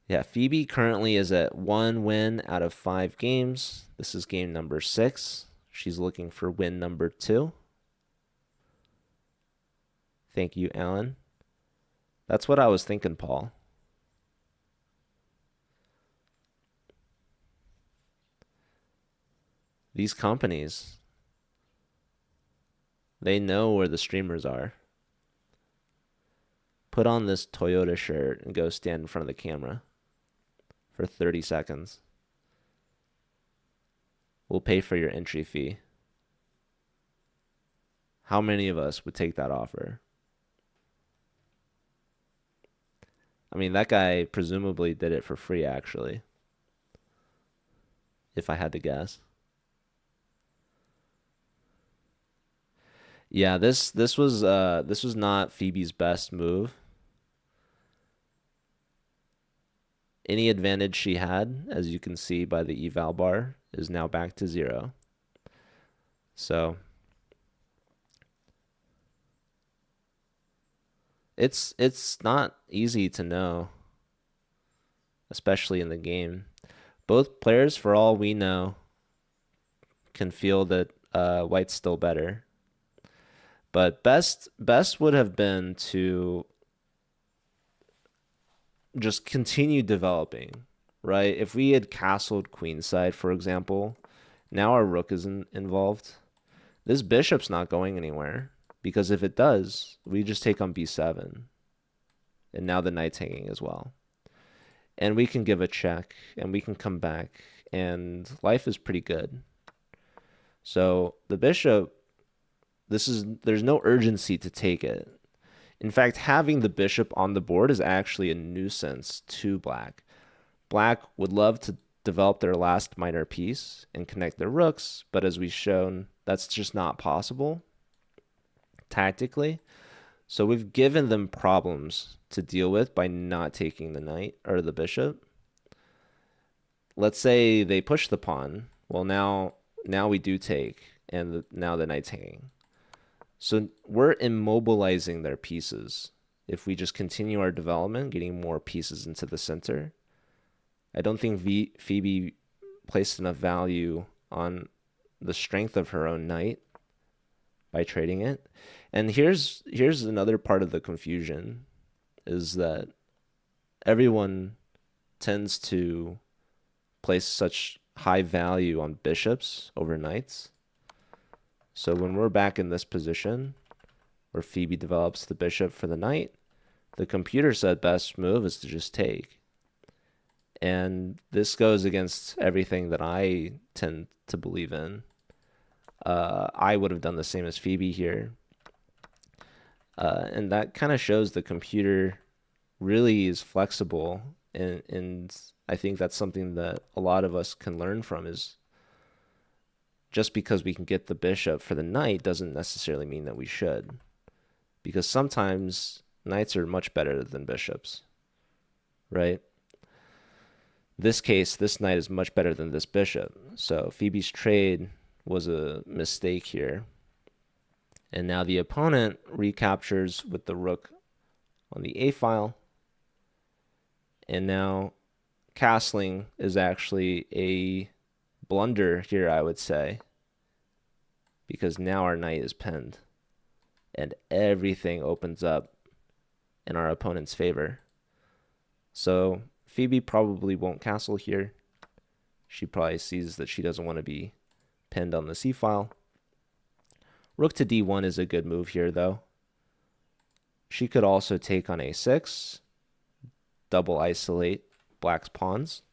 Yeah, Phoebe currently is at 1 win out of 5 games. This is game number 6. She's looking for win number 2. Thank you, Alan. That's what I was thinking, Paul. These companies, they know where the streamers are. Put on this Toyota shirt and go stand in front of the camera for 30 seconds. We'll pay for your entry fee. How many of us would take that offer? I mean, that guy presumably did it for free, actually, if I had to guess. Yeah, this was not Phoebe's best move. Any advantage she had, as you can see by the eval bar, is now back to 0. So it's not easy to know, especially in the game. Both players, for all we know, can feel that white's still better. But best would have been to just continue developing, right? If we had castled queenside, for example, now our rook isn't involved. This bishop's not going anywhere, because if it does, we just take on b7. And now the knight's hanging as well. And we can give a check, and we can come back, and life is pretty good. So the bishop, there's no urgency to take it. In fact, having the bishop on the board is actually a nuisance to black. Black would love to develop their last minor piece and connect their rooks, but as we've shown, that's just not possible tactically. So we've given them problems to deal with by not taking the knight or the bishop. Let's say they push the pawn. Well, now we do take, and now the knight's hanging. So we're immobilizing their pieces. If we just continue our development, getting more pieces into the center, I don't think Phoebe placed enough value on the strength of her own knight by trading it. And here's another part of the confusion, is that everyone tends to place such high value on bishops over knights. So when we're back in this position where Phoebe develops the bishop for the knight, the computer said best move is to just take. And this goes against everything that I tend to believe in. I would have done the same as Phoebe here. And that kind of shows the computer really is flexible. And I think that's something that a lot of us can learn from, is just because we can get the bishop for the knight doesn't necessarily mean that we should. Because sometimes knights are much better than bishops, right? This case, this knight is much better than this bishop. So Phoebe's trade was a mistake here. And now the opponent recaptures with the rook on the a file. And now castling is actually a blunder here, I would say, because now our knight is pinned and everything opens up in our opponent's favor. So Phoebe probably won't castle here. She probably sees that she doesn't want to be pinned on the c file. Rook to d1 is a good move here, though. She could also take on a6, double isolate black's pawns.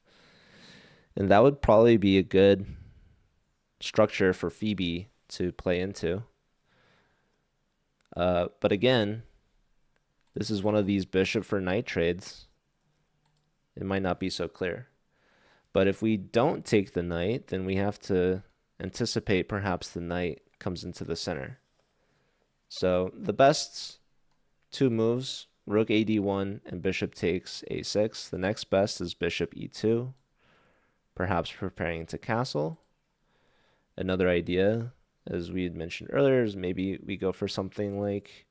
And that would probably be a good structure for Phoebe to play into. But again, this is one of these bishop for knight trades. It might not be so clear. But if we don't take the knight, then we have to anticipate perhaps the knight comes into the center. So the best two moves, rook ad1 and bishop takes a6. The next best is bishop e2. Perhaps preparing to castle. Another idea, as we had mentioned earlier, is maybe we go for something like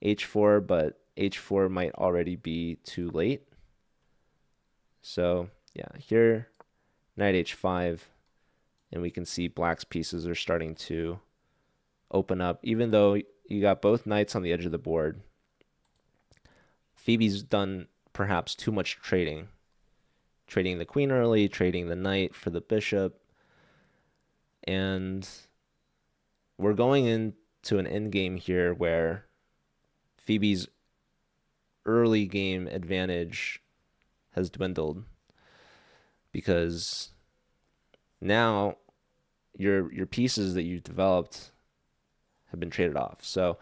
h4, but h4 might already be too late. So yeah, here, knight h5, and we can see black's pieces are starting to open up. Even though you got both knights on the edge of the board, Phoebe's done perhaps too much trading. Trading the queen early, trading the knight for the bishop. And we're going into an endgame here where Phoebe's early game advantage has dwindled, because now your pieces that you've developed have been traded off. So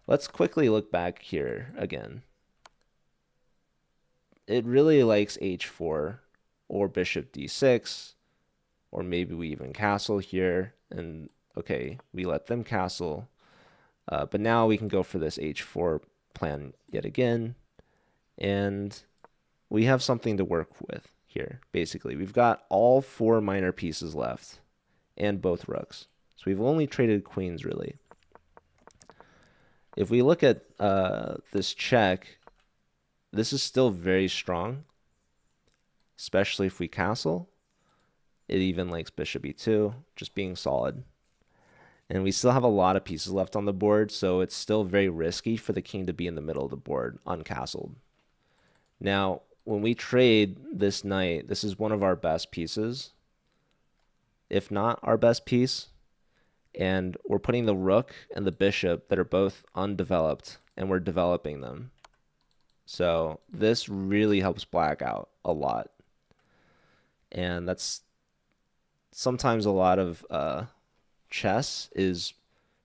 let's quickly look back here again. It really likes h4 or bishop d6, or maybe we even castle here. And okay, we let them castle. But now we can go for this h4 plan yet again. And we have something to work with here. Basically, we've got all 4 minor pieces left and both rooks. So we've only traded queens, really. If we look at this check, this is still very strong, especially if we castle. It even likes bishop e2, just being solid. And we still have a lot of pieces left on the board, so it's still very risky for the king to be in the middle of the board uncastled. Now, when we trade this knight, this is one of our best pieces, if not our best piece. And we're putting the rook and the bishop that are both undeveloped, and we're developing them. So this really helps black out a lot. And that's sometimes a lot of chess is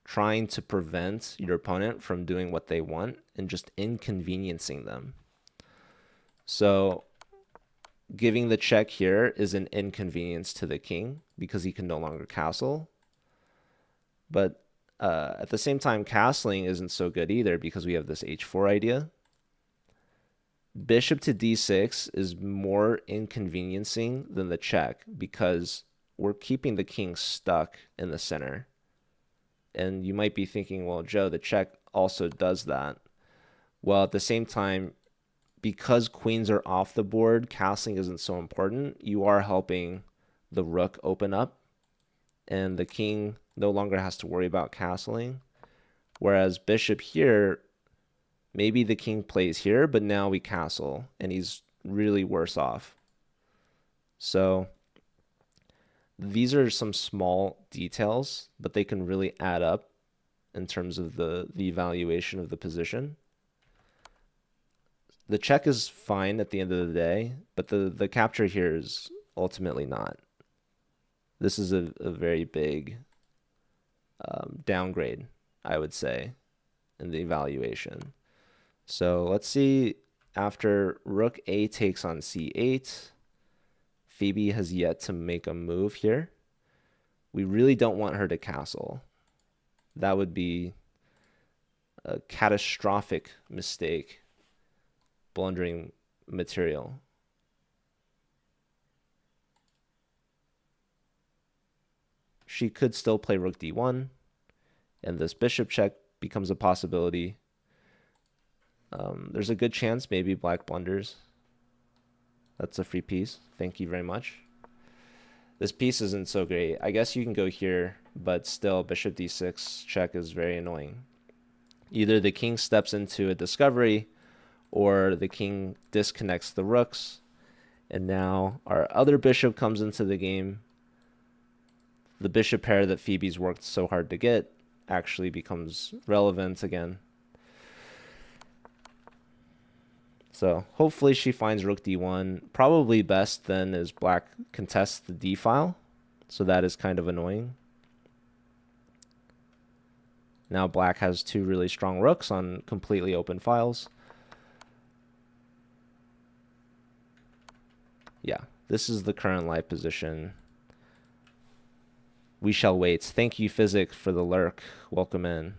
trying to prevent your opponent from doing what they want and just inconveniencing them. So giving the check here is an inconvenience to the king because he can no longer castle. But at the same time, castling isn't so good either because we have this h4 idea. Bishop to d6 is more inconveniencing than the check because we're keeping the king stuck in the center. And you might be thinking, well, Joe, the check also does that. Well, at the same time, because queens are off the board, castling isn't so important. You are helping the rook open up, and the king no longer has to worry about castling. Whereas bishop here, maybe the king plays here, but now we castle, and he's really worse off. So these are some small details, but they can really add up in terms of the evaluation of the position. The check is fine at the end of the day, but the capture here is ultimately not. This is a very big downgrade, I would say, in the evaluation. So let's see, after rook a takes on c8, Phoebe has yet to make a move here. We really don't want her to castle. That would be a catastrophic mistake, blundering material. She could still play rook d1, and this bishop check becomes a possibility. There's a good chance maybe black blunders. That's a free piece. Thank you very much. This piece isn't so great. I guess you can go here, but still bishop d6 check is very annoying. Either the king steps into a discovery, or the king disconnects the rooks, and now our other bishop comes into the game. The bishop pair that Phoebe's worked so hard to get actually becomes relevant again. So hopefully she finds rook d1. Probably best then is black contests the d file. So that is kind of annoying. Now black has 2 really strong rooks on completely open files. Yeah, this is the current live position. We shall wait. Thank you, Physic, for the lurk. Welcome in.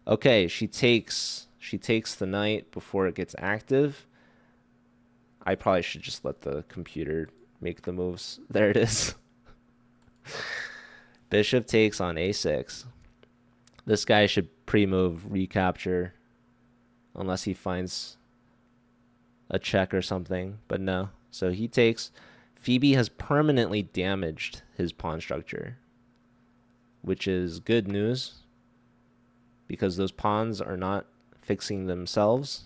Okay, she takes the knight before it gets active. I probably should just let the computer make the moves. There it is. Bishop takes on a6. This guy should pre-move recapture unless he finds a check or something, but no. So he takes. Phoebe has permanently damaged his pawn structure, which is good news because those pawns are not fixing themselves.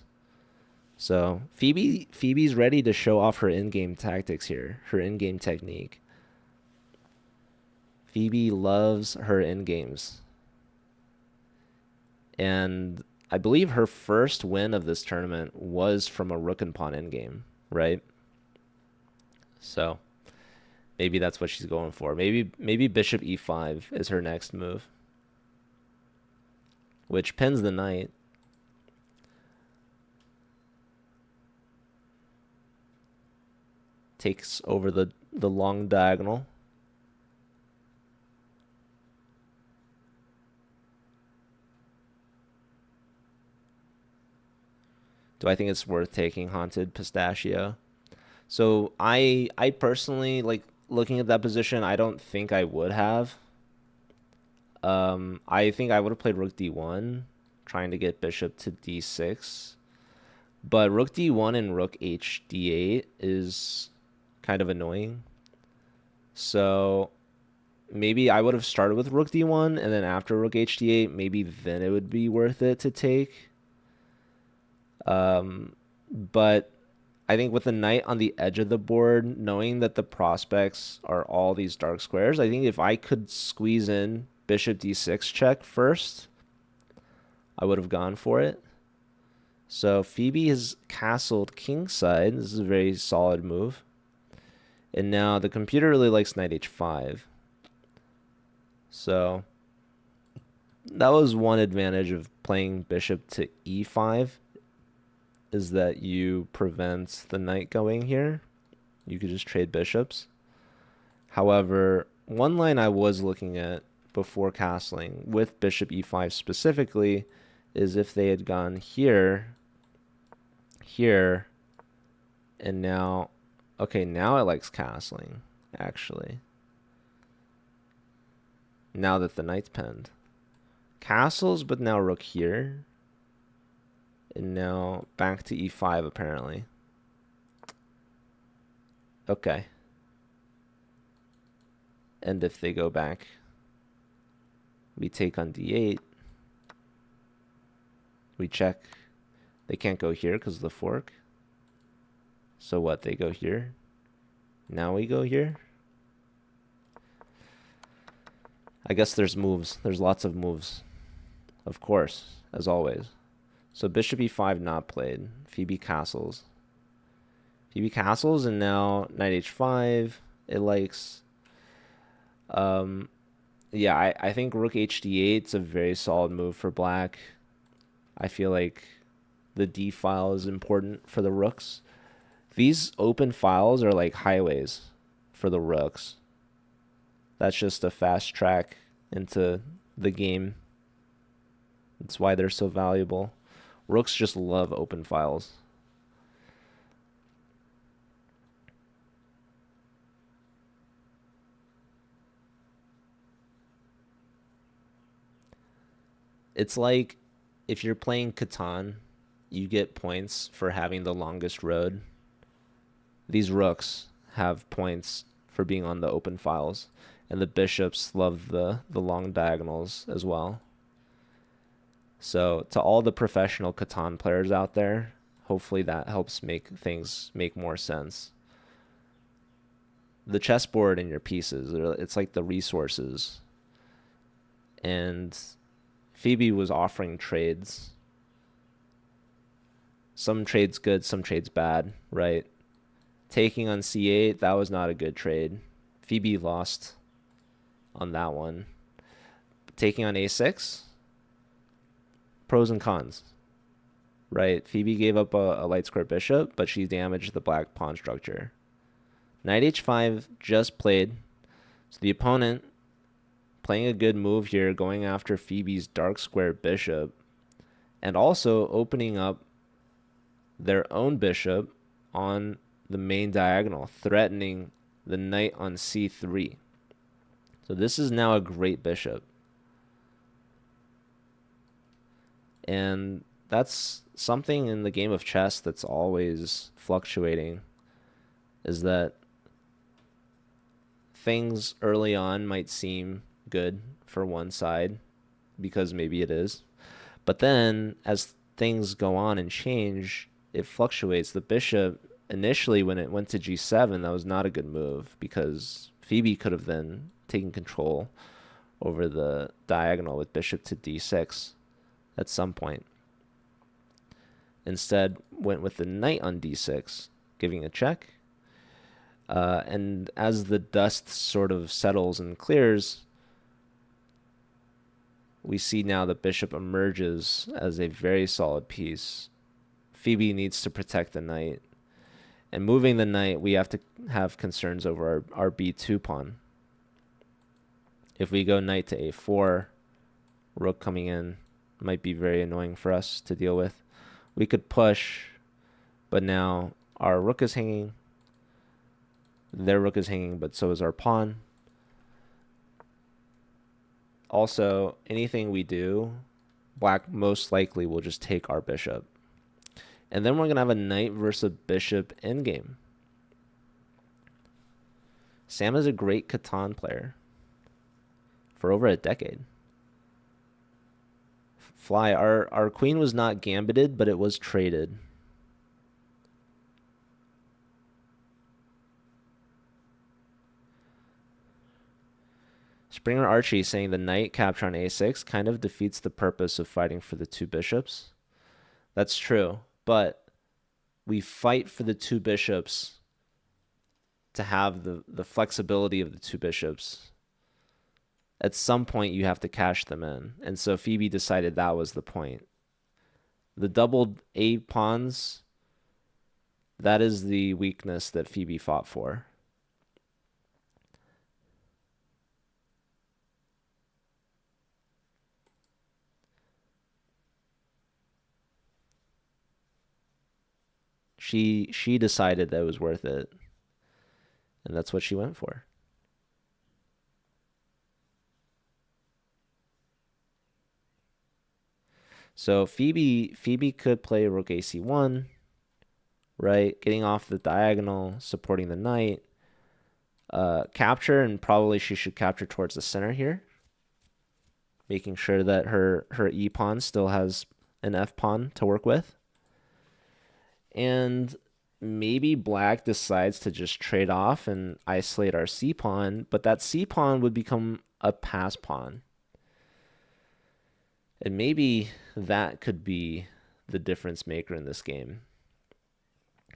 So Phoebe's ready to show off her in-game tactics here, her in-game technique. Phoebe loves her in-games. And I believe her first win of this tournament was from a rook and pawn endgame, right? So maybe that's what she's going for. Maybe bishop e5 is her next move, which pins the knight. Takes over the long diagonal. Do I think it's worth taking Haunted Pistachio? So I personally, like, looking at that position, I don't think I would have. I think I would have played rook d1, trying to get bishop to d6. But rook d1 and rook h d8 is kind of annoying. So maybe I would have started with rook d1, and then after rook h d8, maybe then it would be worth it to take. But I think with the knight on the edge of the board, knowing that the prospects are all these dark squares, I think if I could squeeze in bishop d6 check first, I would have gone for it. So Phoebe has castled kingside. This is a very solid move. And now the computer really likes knight h5. So that was one advantage of playing bishop to e5, is that you prevent the knight going here. You could just trade bishops. However, one line I was looking at before castling with bishop e5 specifically is if they had gone here, here, and now, okay, now it likes castling, actually. Now that the knight's pinned. Castles, but now rook here. And now back to e5, apparently. Okay. And if they go back, we take on d8. We check. They can't go here because of the fork. So what? They go here. Now we go here. I guess there's moves. There's lots of moves. Of course, as always. So bishop e5 not played. Phoebe castles. Phoebe castles, and now knight h5. It likes... yeah, I think rook h d8 is a very solid move for black. I feel like the d file is important for the rooks. These open files are like highways for the rooks. That's just a fast track into the game. That's why they're so valuable. Rooks just love open files. It's like if you're playing Catan, you get points for having the longest road. These rooks have points for being on the open files, and the bishops love the long diagonals as well. So to all the professional Catan players out there, hopefully that helps make things make more sense. The chessboard and your pieces, it's like the resources. And Phoebe was offering trades. Some trades good, some trades bad, right? Taking on c8, that was not a good trade. Phoebe lost on that one. Taking on a6, pros and cons, right? Phoebe gave up a light square bishop, but she damaged the black pawn structure. Knight h5 just played. So the opponent playing a good move here, going after Phoebe's dark square bishop, and also opening up their own bishop on the main diagonal, threatening the knight on c3. So this is now a great bishop. And that's something in the game of chess that's always fluctuating, is that things early on might seem good for one side, because maybe it is. But then as things go on and change, it fluctuates. The bishop, initially when it went to g7, that was not a good move because Phoebe could have then taken control over the diagonal with bishop to d6 at some point. Instead, went with the knight on d6, giving a check. And as the dust sort of settles and clears, we see now the bishop emerges as a very solid piece. Phoebe needs to protect the knight. And moving the knight, we have to have concerns over our b2 pawn. If we go knight to a4, rook coming in might be very annoying for us to deal with. We could push, but now our rook is hanging. Their rook is hanging, but so is our pawn. Also, anything we do, black most likely will just take our bishop. And then we're going to have a knight versus a bishop endgame. Sam is a great Catan player for over a decade. Fly, our queen was not gambited, but it was traded. Springer Archie saying the knight capture on a6 kind of defeats the purpose of fighting for the two bishops. That's true, but we fight for the two bishops to have the flexibility of the two bishops. At some point, you have to cash them in. And so Phoebe decided that was the point. The doubled A pawns, that is the weakness that Phoebe fought for. She decided that it was worth it. And that's what she went for. So Phoebe could play rook ac1, right? Getting off the diagonal, supporting the knight. Capture, and probably she should capture towards the center here. Making sure that her e pawn still has an f pawn to work with. And maybe black decides to just trade off and isolate our c pawn, but that c pawn would become a pass pawn. And maybe that could be the difference maker in this game.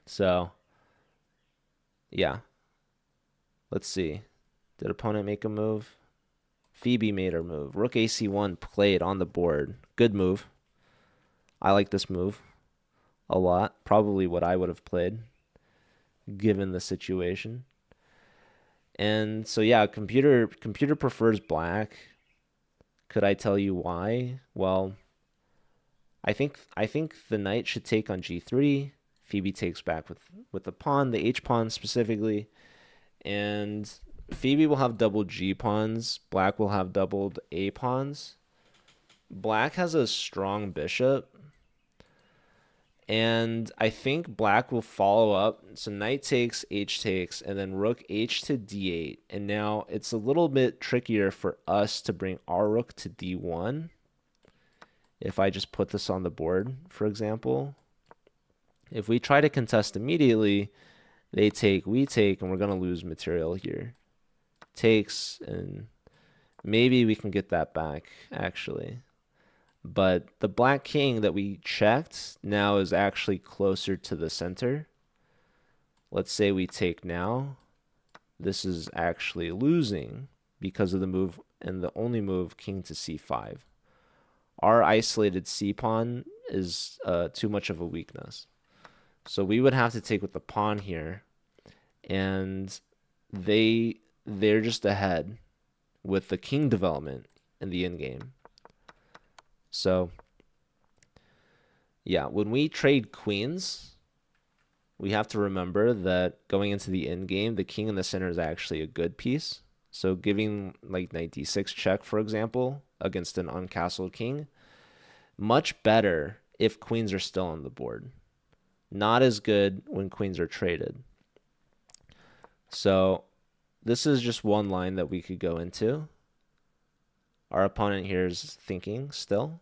So, yeah. Let's see. Did opponent make a move? Phoebe made her move. Rook ac1 played on the board. Good move. I like this move a lot. Probably what I would have played given the situation. And so yeah, computer prefers black. Could I tell you why? Well, I think the knight should take on g3. Phoebe takes back with the pawn, the h pawn specifically. And Phoebe will have doubled g pawns. Black will have doubled a pawns. Black has a strong bishop. And I think black will follow up. So knight takes, h takes, and then rook h to d8. And now it's a little bit trickier for us to bring our rook to d1. If I just put this on the board, for example. If we try to contest immediately, they take, we take, and we're going to lose material here. Takes, and maybe we can get that back, actually. But the black king that we checked now is actually closer to the center. Let's say we take now. This is actually losing because of the move, and the only move, king to c5. Our isolated c pawn is too much of a weakness. So we would have to take with the pawn here. And they're just ahead with the king development in the endgame. So, yeah, when we trade queens, we have to remember that going into the endgame, the king in the center is actually a good piece. So giving like knight d6 check, for example, against an uncastled king, much better if queens are still on the board. Not as good when queens are traded. So this is just one line that we could go into. Our opponent here is thinking still.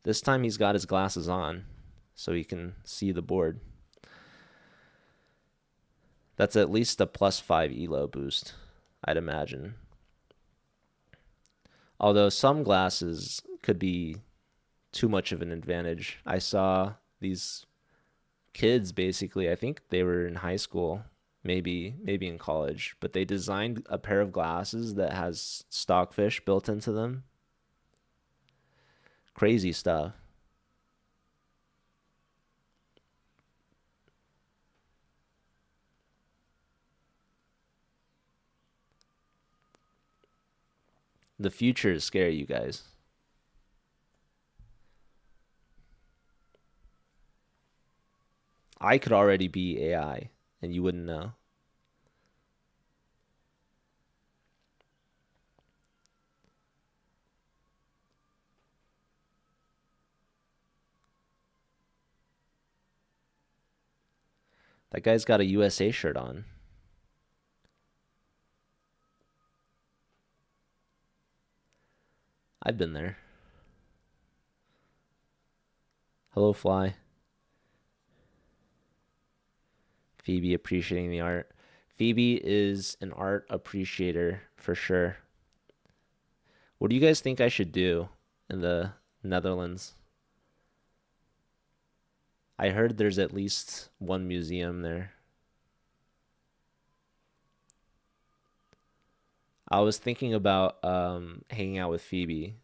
This time he's got his glasses on so he can see the board. That's at least a +5 elo boost, I'd imagine. Although some glasses could be too much of an advantage. I saw these kids, basically, I think they were in high school, maybe in college, but they designed a pair of glasses that has stockfish built into them. Crazy stuff. The future is scary, you guys. I could already be AI and you wouldn't know. That guy's got a USA shirt on. I've been there. Hello, Fly. Phoebe appreciating the art. Phoebe is an art appreciator for sure. What do you guys think I should do in the Netherlands? I heard there's at least one museum there. I was thinking about hanging out with Phoebe.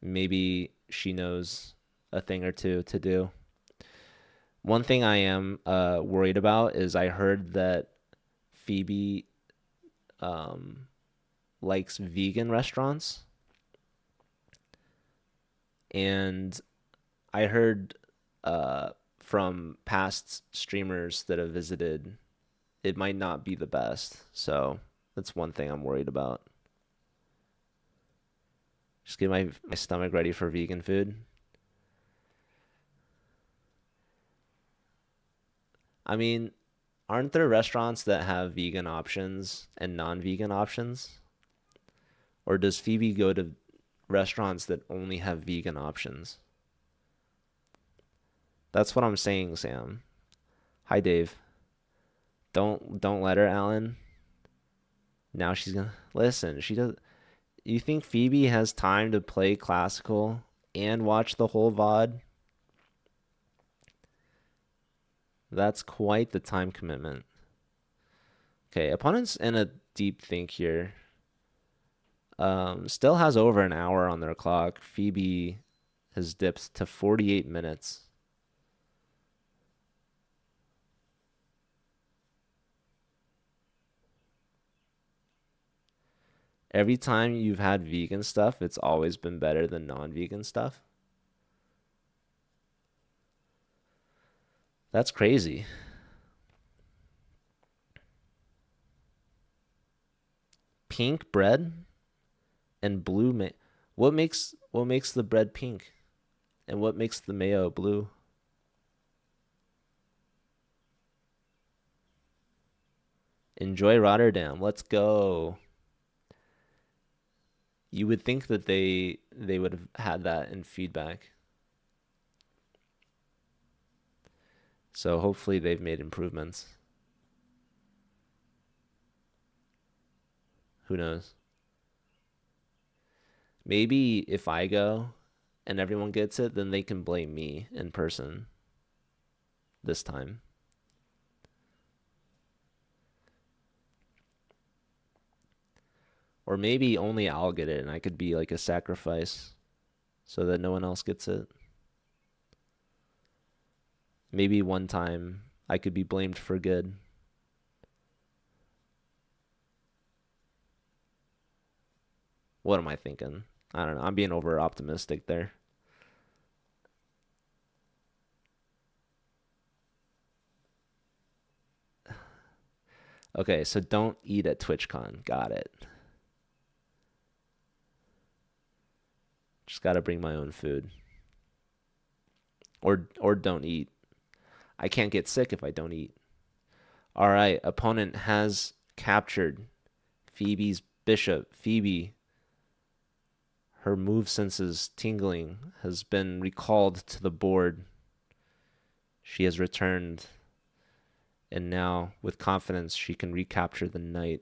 Maybe she knows a thing or two to do. One thing I am worried about is I heard that Phoebe likes vegan restaurants. And I heard from past streamers that have visited, it might not be the best. So that's one thing I'm worried about. Just get my stomach ready for vegan food. I mean, aren't there restaurants that have vegan options and non-vegan options? Or does Phoebe go to restaurants that only have vegan options? That's what I'm saying, Sam. Hi, Dave. Don't let her, Alan. Now she's gonna listen. She does. You think Phoebe has time to play classical and watch the whole VOD? That's quite the time commitment. Okay, opponent's in a deep think here. Still has over an hour on their clock. Phoebe has dipped to 48 minutes. Every time you've had vegan stuff, it's always been better than non-vegan stuff. That's crazy. Pink bread and blue what makes the bread pink? And what makes the mayo blue? Enjoy Rotterdam. Let's go. You would think that they would have had that in feedback. So hopefully they've made improvements. Who knows? Maybe if I go and everyone gets it, then they can blame me in person this time. Or maybe only I'll get it and I could be like a sacrifice so that no one else gets it. Maybe one time I could be blamed for good. What am I thinking? I don't know. I'm being over optimistic there. Okay, so don't eat at TwitchCon. Got it. Just got to bring my own food. Or don't eat. I can't get sick if I don't eat. All right, opponent has captured Phoebe's bishop. Phoebe, Her move senses tingling has been recalled to the board. She has returned, and now, with confidence, she can recapture the knight.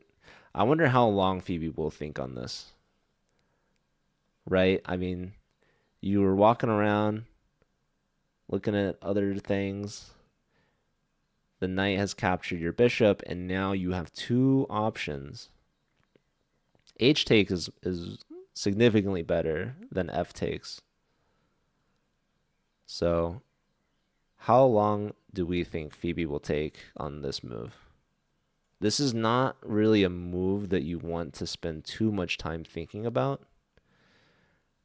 I wonder how long Phoebe will think on this. Right? I mean, you were walking around looking at other things. The knight has captured your bishop, and now you have two options. H take is significantly better than F takes. So, how long do we think Phoebe will take on this move? This is not really a move that you want to spend too much time thinking about.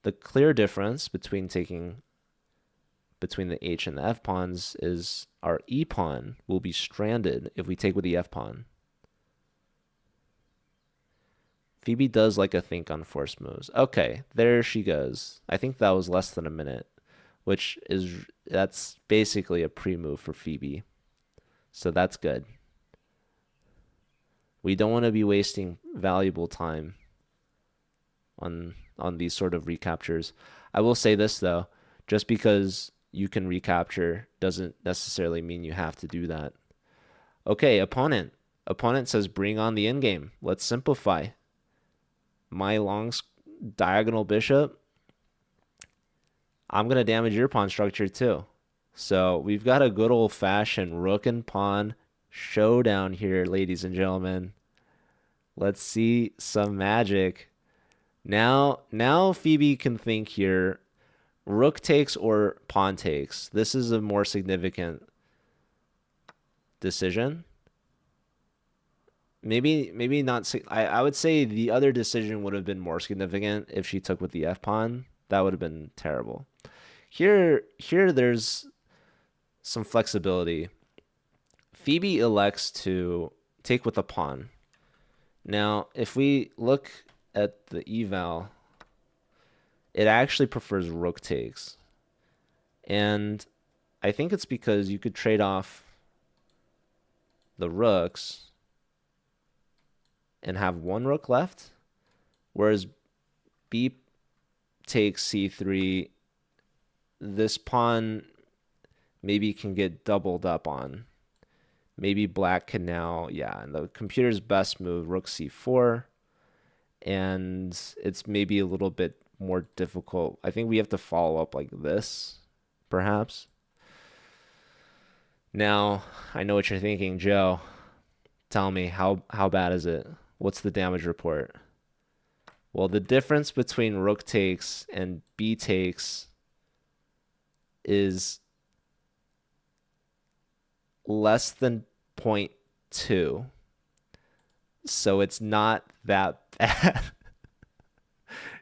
The clear difference between the H and the F pawns is our E pawn will be stranded if we take with the F pawn. Phoebe does like a think on forced moves. Okay, there she goes. I think that was less than a minute, that's basically a pre-move for Phoebe. So that's good. We don't want to be wasting valuable time on these sort of recaptures. I will say this though, just because you can recapture doesn't necessarily mean you have to do that. Okay, opponent. Opponent says bring on the endgame. Let's simplify. My long diagonal bishop, I'm going to damage your pawn structure too. So we've got a good old-fashioned rook and pawn showdown here, ladies and gentlemen. Let's see some magic. Now Phoebe can think here. Rook takes or pawn takes. This is a more significant decision. Maybe not. I would say the other decision would have been more significant if she took with the F pawn. That would have been terrible. Here there's some flexibility. Phoebe elects to take with a pawn. Now, if we look at the eval, it actually prefers rook takes. And I think it's because you could trade off the rooks and have one rook left, whereas B takes c3, this pawn maybe can get doubled up on. Maybe black can now, yeah, and the computer's best move, rook c4, and it's maybe a little bit more difficult. I think we have to follow up like this, perhaps. Now, I know what you're thinking, Joe. Tell me, how bad is it? What's the damage report? Well, the difference between rook takes and B takes is less than 0.2. So it's not that bad.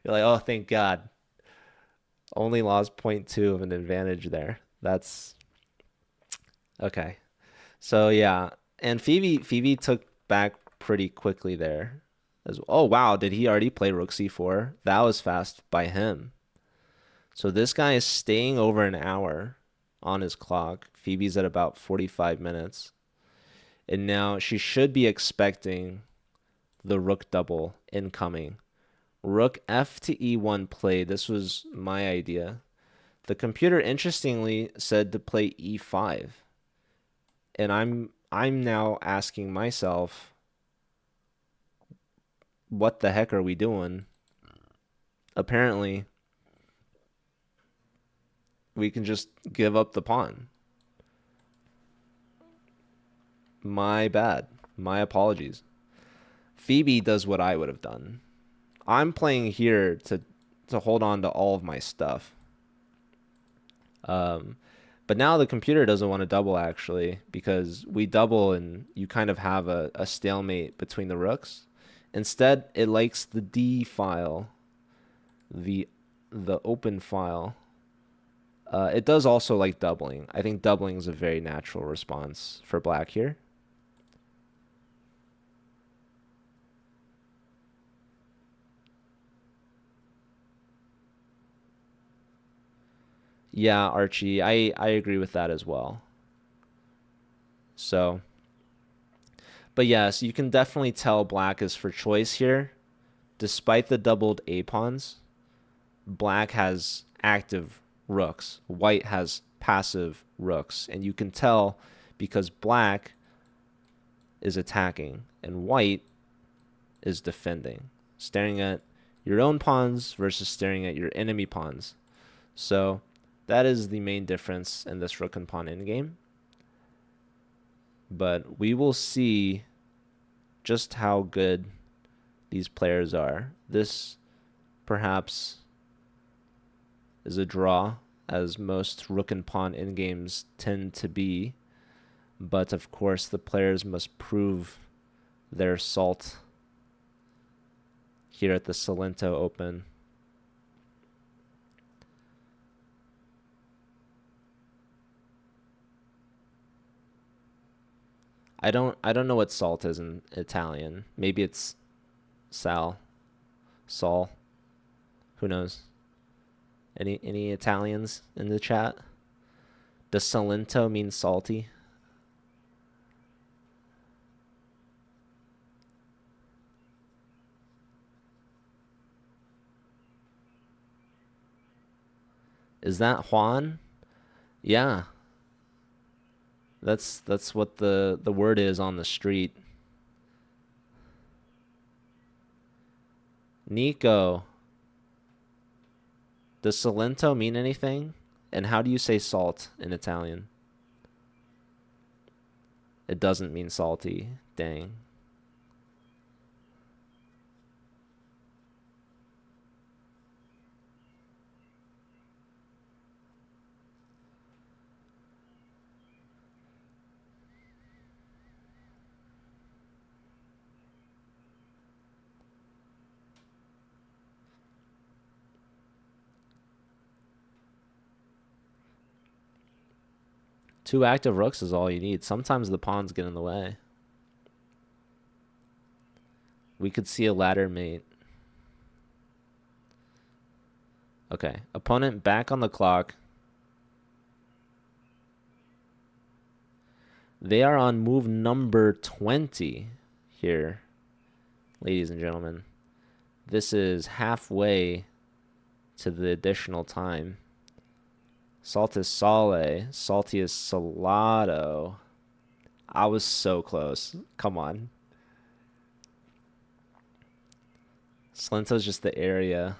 You're like, oh, thank God. Only lost 0.2 of an advantage there. That's okay. So yeah, and Phoebe took back pretty quickly there. Oh wow, did he already play rook c4? That was fast by him. So this guy is staying over an hour on his clock. Phoebe's at about 45 minutes. And now she should be expecting the rook double incoming. Rook f to e1 play. This was my idea. The computer interestingly said to play e5. And I'm now asking myself, what the heck are we doing? Apparently, we can just give up the pawn. My bad. My apologies. Phoebe does what I would have done. I'm playing here to hold on to all of my stuff. But now the computer doesn't want to double, actually, because we double and you kind of have a stalemate between the rooks. Instead, it likes the D file, the open file. It does also like doubling. I think doubling is a very natural response for black here. Yeah, Archie, I agree with that as well. So, but yes, you can definitely tell black is for choice here, despite the doubled A pawns. black has active rooks, white has passive rooks, and you can tell because black is attacking and white is defending, staring at your own pawns versus staring at your enemy pawns. So that is the main difference in this rook and pawn endgame. But we will see just how good these players are. This perhaps is a draw, as most rook and pawn endgames tend to be. But of course, the players must prove their salt here at the Salento Open. I don't know what salt is in Italian. Maybe it's Sal. Who knows? Any Italians in the chat? Does Salento mean salty? Is that Juan? Yeah. That's what the word is on the street. Nico. Does Salento mean anything? And how do you say salt in Italian? It doesn't mean salty. Dang. Two active rooks is all you need. Sometimes the pawns get in the way. We could see a ladder mate. Okay, opponent back on the clock. They are on move number 20 here, ladies and gentlemen. This is halfway to the additional time. Salt is Sale. Salty is Salado. I was so close. Come on. Salento is just the area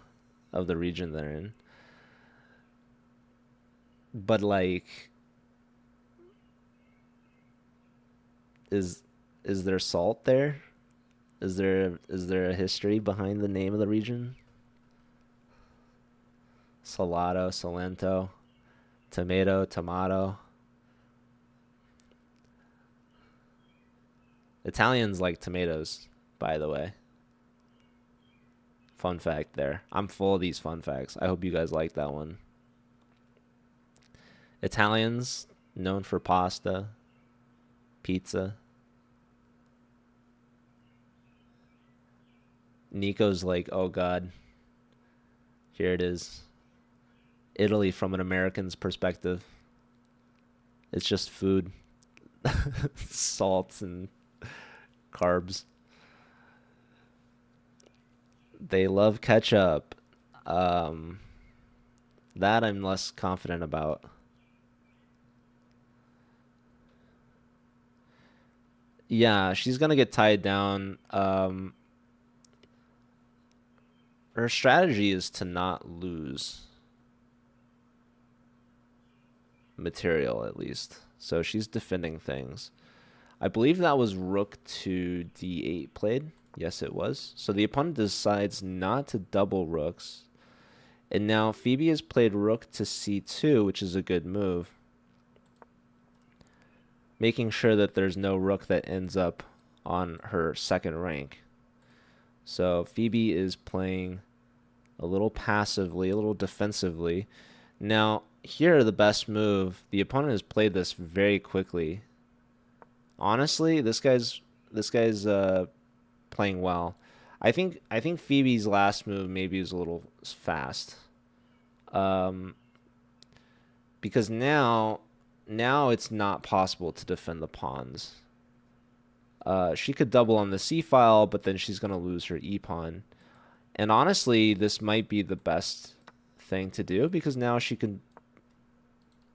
of the region they're in. But like, is there salt there? Is there a history behind the name of the region? Salado, Salento, tomato. Italians like tomatoes, by the way. Fun fact there. I'm full of these fun facts. I hope you guys like that one. Italians known for pasta, pizza. Nico's like, oh God, here it is. Italy from an American's perspective. It's just food. Salts and carbs. They love ketchup. That I'm less confident about. Yeah, she's gonna get tied down. Her strategy is to not lose material, at least. So she's defending things. I believe that was rook to d8 played. Yes, it was. So the opponent decides not to double rooks. And now Phoebe has played rook to c2, which is a good move. Making sure that there's no rook that ends up on her second rank. So Phoebe is playing a little passively, a little defensively. Now, here the best move. The opponent has played this very quickly. Honestly, this guy's playing well. I think Phoebe's last move maybe is a little fast. Because now it's not possible to defend the pawns. She could double on the c file, but then she's going to lose her e pawn. And honestly, this might be the best thing to do because now she can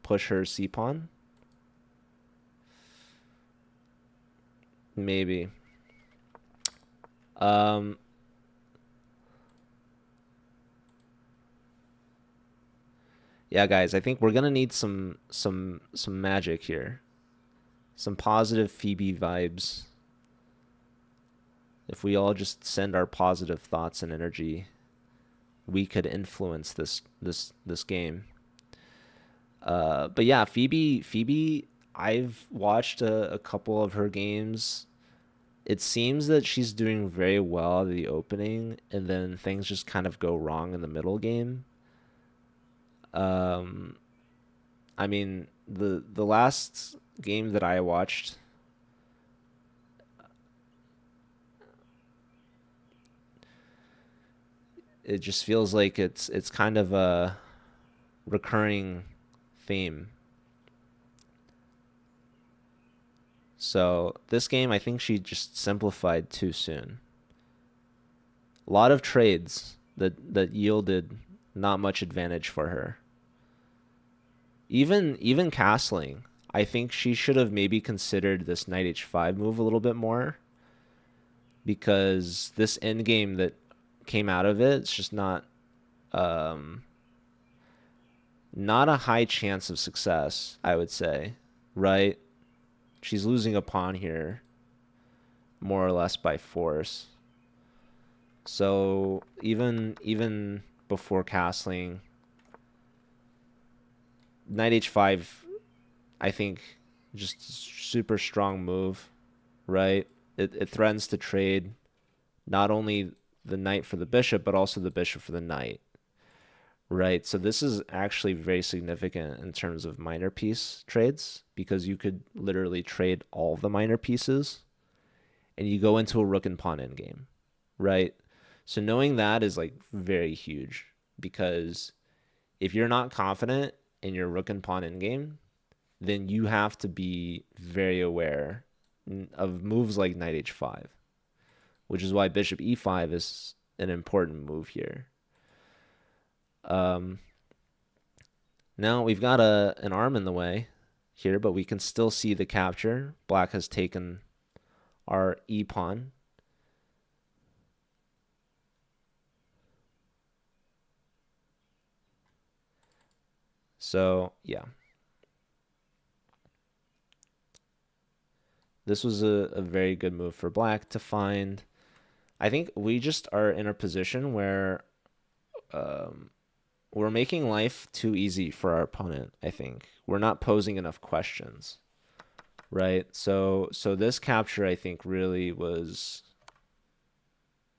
push her C pawn. Maybe. Um, yeah, guys, I think we're gonna need some magic here, some positive Phoebe vibes. If we all just send our positive thoughts and energy, we could influence this game. But yeah, Phoebe, I've watched a couple of her games. It seems that she's doing very well at the opening, and then things just kind of go wrong in the middle game. Um, I mean, the last game that I watched, it just feels like it's kind of a recurring theme. So this game, I think she just simplified too soon. A lot of trades that yielded not much advantage for her. Even castling, I think she should have maybe considered this knight h5 move a little bit more, because this endgame that came out of it, it's just um, not a high chance of success, I would say, right? She's losing a pawn here, more or less by force. So even before castling, knight h5, I think, just super strong move, right? It threatens to trade not only the knight for the bishop, but also the bishop for the knight, right? So this is actually very significant in terms of minor piece trades, because you could literally trade all the minor pieces and you go into a rook and pawn endgame, right? So knowing that is like very huge, because if you're not confident in your rook and pawn endgame, then you have to be very aware of moves like knight h5, which is why bishop e5 is an important move here. Now we've got an arm in the way here, but we can still see the capture. Black has taken our e pawn. So yeah, this was a very good move for black to find. I think we just are in a position where we're making life too easy for our opponent. I think we're not posing enough questions, right? So this capture, I think, really was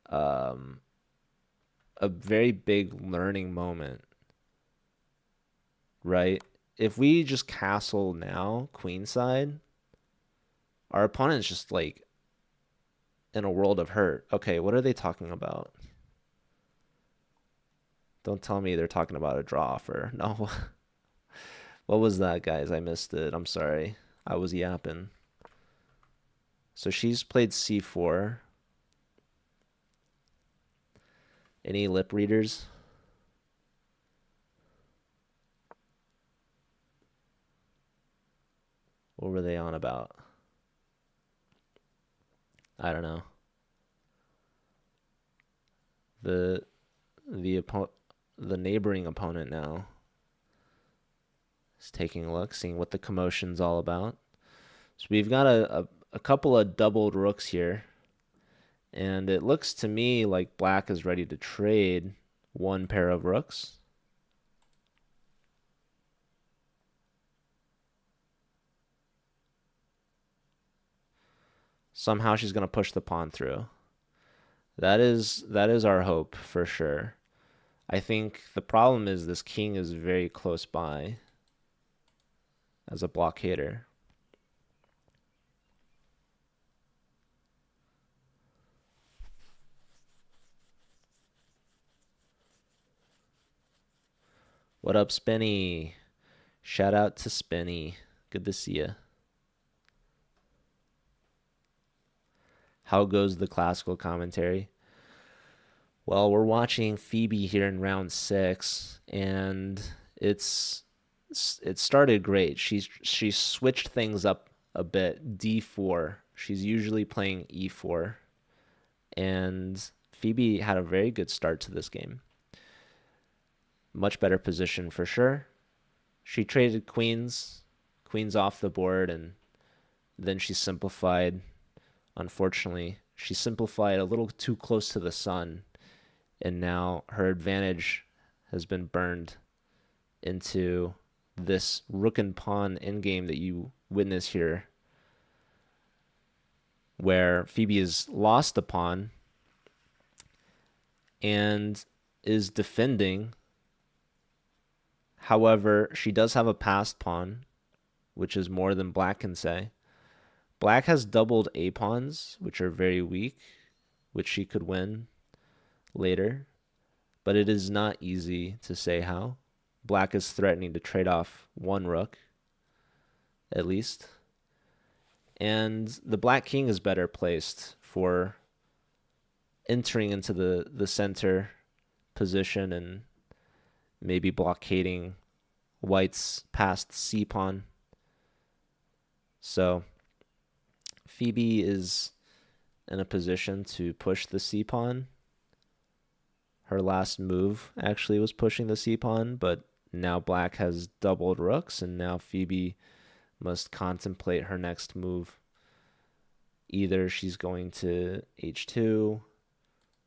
a very big learning moment, right? If we just castle now, queenside, our opponent's just like in a world of hurt. Okay, what are they talking about? Don't tell me they're talking about a draw offer. No. What was that, guys? I missed it. I'm sorry. I was yapping. So she's played c4. Any lip readers? What were they on about? I don't know. The neighboring opponent now is taking a look, seeing what the commotion's all about. So we've got a couple of doubled rooks here, and it looks to me like black is ready to trade one pair of rooks. Somehow she's going to push the pawn through. That is our hope for sure. I think the problem is this king is very close by as a blockader. What up, Spinny? Shout out to Spinny. Good to see you. How goes the classical commentary? Well, we're watching Phoebe here in round 6, and it's it started great. She switched things up a bit. D4. She's usually playing E4, and Phoebe had a very good start to this game. Much better position for sure. She traded queens off the board, and then she simplified. Unfortunately, she simplified a little too close to the sun, and now her advantage has been burned into this rook and pawn endgame that you witness here, where Phoebe has lost the pawn and is defending. However, she does have a passed pawn, which is more than black can say. Black has doubled A pawns, which are very weak, which she could win later, but it is not easy to say how. Black is threatening to trade off one rook, at least. And the black king is better placed for entering into the center position and maybe blockading white's passed c pawn. So Phoebe is in a position to push the c pawn. Her last move actually was pushing the c pawn, but now black has doubled rooks, and now Phoebe must contemplate her next move. Either she's going to h2,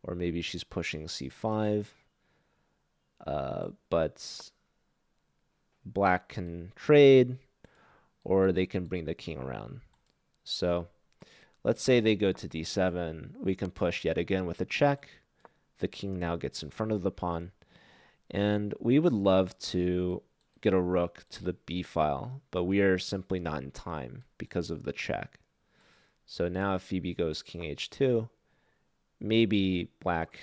or maybe she's pushing c5. But black can trade, or they can bring the king around. So let's say they go to d7. We can push yet again with a check. The king now gets in front of the pawn. And we would love to get a rook to the b file, but we are simply not in time because of the check. So now if Phoebe goes king h2, maybe black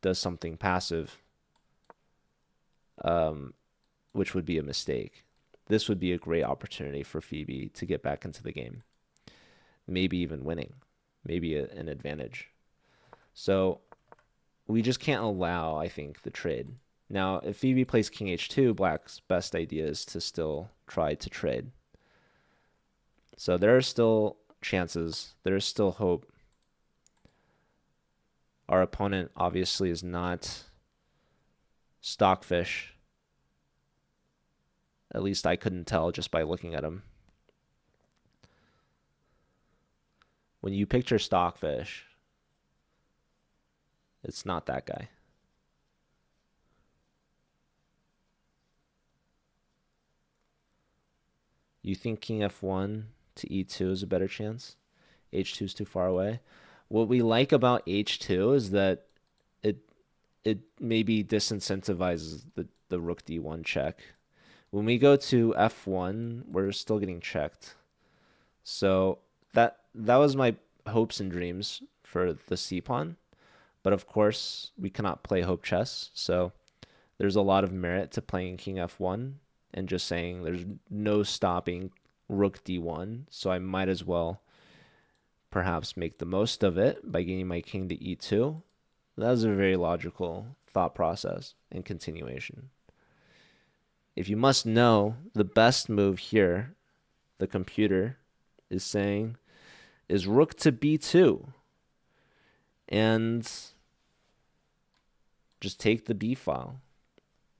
does something passive, which would be a mistake. This would be a great opportunity for Phoebe to get back into the game, maybe even winning, maybe an advantage. So we just can't allow, I think, the trade. Now, if Phoebe plays king h2, black's best idea is to still try to trade. So there are still chances. There is still hope. Our opponent obviously is not stockfish. At least I couldn't tell just by looking at him. When you picture stockfish, it's not that guy. You think king f1 to e2 is a better chance? h2 is too far away. What we like about h2 is that it maybe disincentivizes the rook d1 check. When we go to f1, we're still getting checked. So that was my hopes and dreams for the c pawn. But of course, we cannot play hope chess. So there's a lot of merit to playing king f1 and just saying there's no stopping rook d1. So I might as well perhaps make the most of it by getting my king to e2. That was a very logical thought process and continuation. If you must know, the best move here, the computer is saying, is rook to b2. And just take the b file.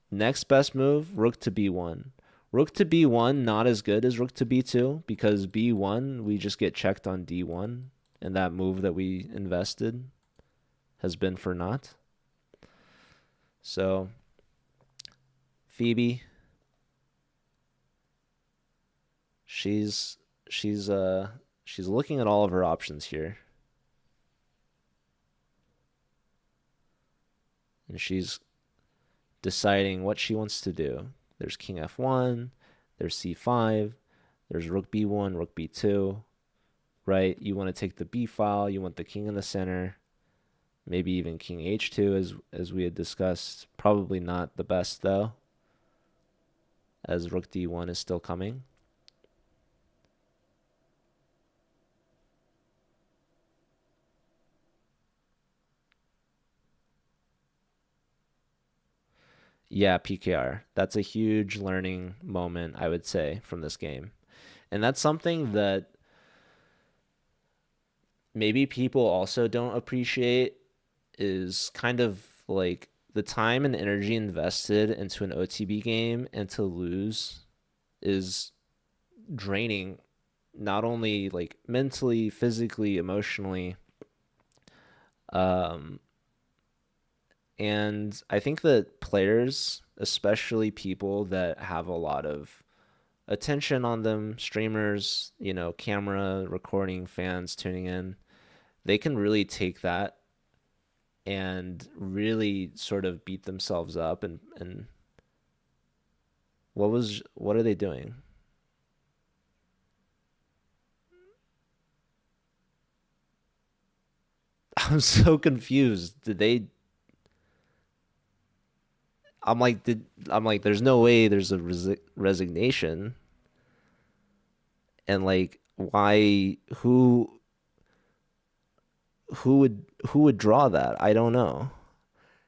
Next best move, rook to b1. Rook to b1, not as good as rook to b2, because b1, we just get checked on d1, and that move that we invested has been for naught. So Phoebe, she's looking at all of her options here. And she's deciding what she wants to do. There's king f1, there's c5, there's rook b1, rook b2, right? You want to take the b file, you want the king in the center, maybe even king h2 as we had discussed. Probably not the best though, as rook d1 is still coming. Yeah, PKR. That's a huge learning moment, I would say, from this game. And that's something that maybe people also don't appreciate is kind of like the time and energy invested into an OTB game and to lose is draining, not only like mentally, physically, emotionally. Um, and I think that players, especially people that have a lot of attention on them, streamers, camera, recording, fans tuning in, they can really take that and really sort of beat themselves up and what are they doing? I'm so confused. Did they I'm like there's no way there's a resignation and like why who would draw that? I don't know.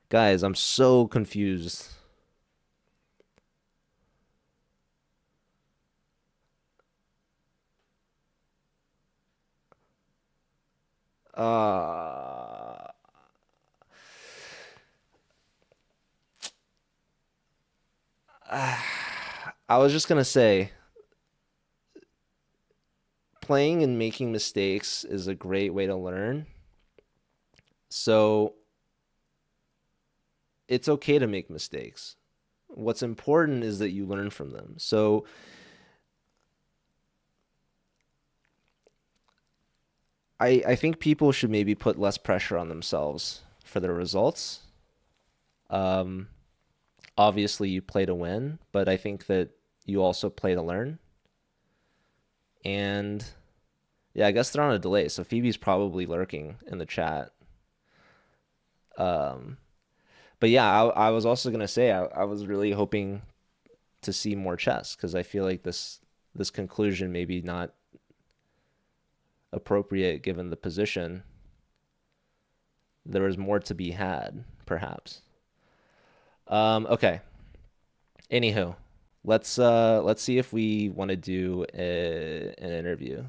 Guys, I'm so confused. Uh I was just gonna say playing and making mistakes is a great way to learn. So it's okay to make mistakes. What's important is that you learn from them. So I think people should maybe put less pressure on themselves for their results. Um, Obviously, you play to win, but I think that you also play to learn. And yeah, I guess they're on a delay. So Phoebe's probably lurking in the chat. Um, but yeah, I was also gonna say I was really hoping to see more chess because I feel like this conclusion maybe not appropriate given the position. There was more to be had, perhaps. Okay. Anywho, let's see if we want to do an interview,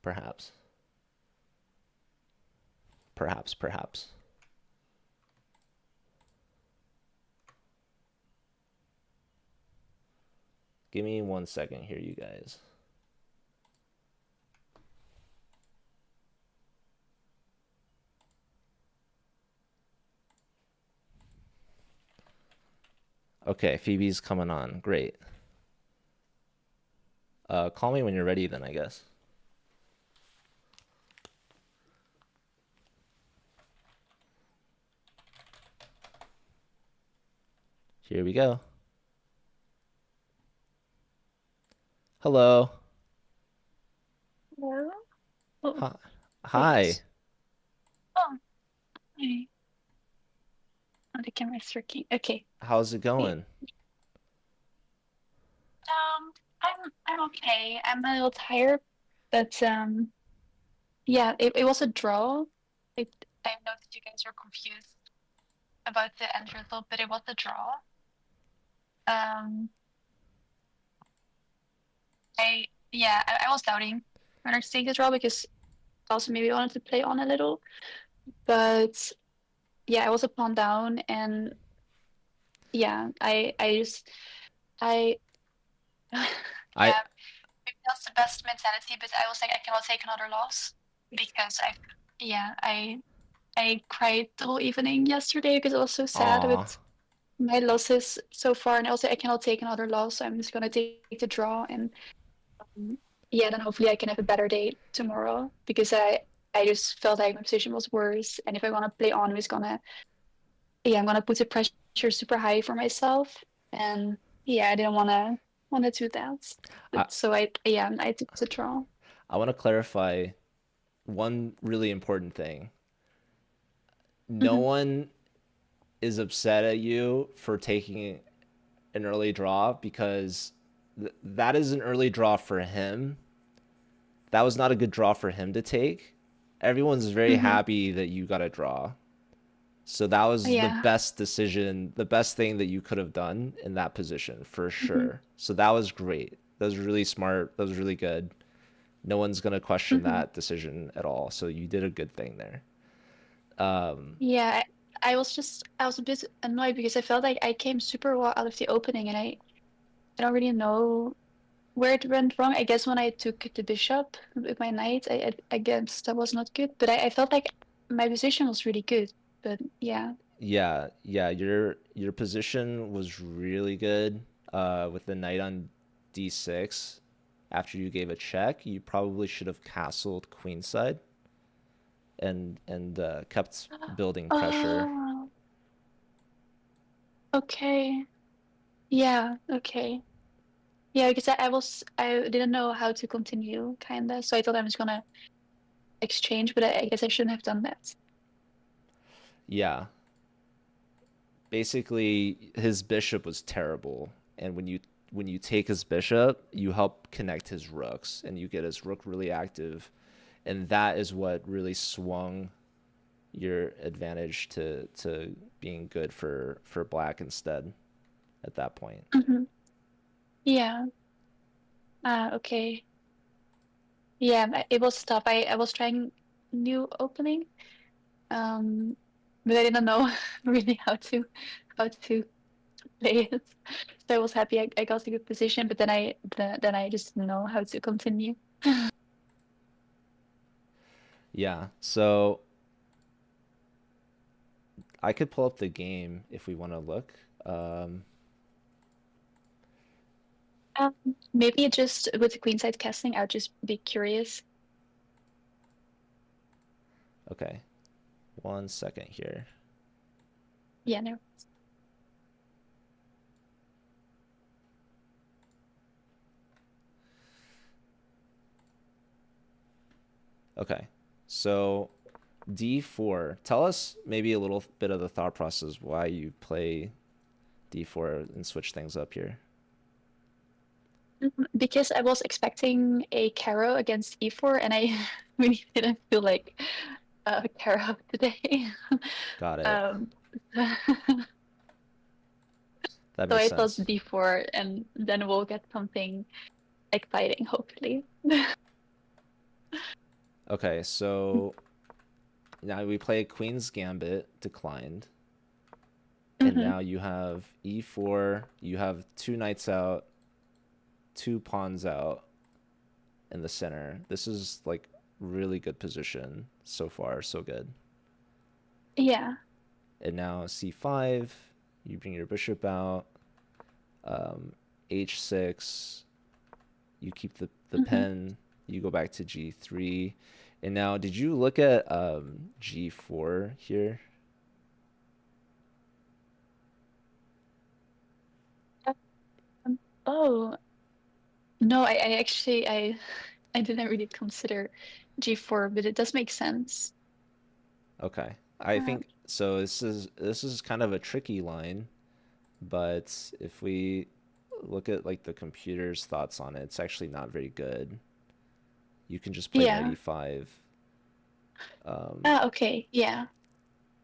perhaps. Perhaps. Give me 1 second here, you guys. Okay, Phoebe's coming on. Great. Call me when you're ready, then I guess. Here we go. Hello. Hello? Oh, Hi. Hi. wait. Oh, hey. Oh, the camera's working. Okay. How's it Hey. going? I'm okay. I'm a little tired, but yeah, it was a draw. It I know that you guys were confused about the end result, but it was a draw. Um, I was doubting whether to take the draw because I also maybe wanted to play on a little, but yeah, I was a pawn down, and yeah, I just I I yeah. Maybe that's the best mentality, but I was like, I cannot take another loss because yeah, I cried the whole evening yesterday because I was so sad aw. with my losses so far, and also I cannot take another loss, so I'm just gonna take the draw, and um, yeah, then hopefully I can have a better day tomorrow because I just felt like my position was worse, and if I want to play on, I'm gonna put the pressure super high for myself, and yeah, I didn't wanna do that. I But so I took the draw. I want to clarify one really important thing. No Mhm, one is upset at you for taking an early draw because that is an early draw for him. That was not a good draw for him to take. Everyone's very mhm. happy that you got a draw. So that was the Yeah. best decision, the best thing that you could have done in that position for Hmm. sure. So that was great. That was really smart. That was really good. No one's gonna question Hmm. that decision at all. So you did a good thing there. Um, Yeah. I was a bit annoyed because I felt like I came super well out of the opening, and I don't really know where it went wrong. I guess when I took the bishop with my knight, I guess that was not good. But I felt like my position was really good. But yeah. yeah, yeah, your position was really good with the knight on d6. After you gave a check, you probably should have castled queenside and kept building pressure. Oh, okay. Yeah, okay. Yeah, because I didn't know how to continue, kinda. So I thought I was gonna exchange, but I guess I shouldn't have done that. Yeah, basically his bishop was terrible, and when you take his bishop, you help connect his rooks, and you get his rook really active, and that is what really swung your advantage to being good for black instead at that point. Hmm. Yeah. Okay. Yeah, it was tough. I was trying new opening, um, but I didn't know really how to play it. So I was happy I got a good position, but then I just didn't know how to continue. Yeah, so I could pull up the game if we want to look. Um, Um, Maybe just with the queenside casting, I'll just be curious. okay, 1 second here. Yeah, no. Okay, so d4. Tell us maybe a little bit of the thought process why you play d4 and switch things up here. Because I was expecting a Caro against E4, and I really didn't feel like a Caro today. Got it. um, That so makes I thought sense. D4, and then we'll get something exciting, hopefully. Okay, so now we play Queen's Gambit declined, and Hmm. now you have e4. You have two knights out, two pawns out in the center. This is like really good position so far, so good. Yeah. And now c5. You bring your bishop out. Um, h6. You keep the Hmm. pen. You go back to g3. And now, did you look at g4 here? Oh, no, I actually I didn't really consider G4, but it does make sense. Okay. I Uh, think so. This is kind of a tricky line, but if we look at like the computer's thoughts on it, it's actually not very good. You can just play knight yeah. e5, Okay. Yeah.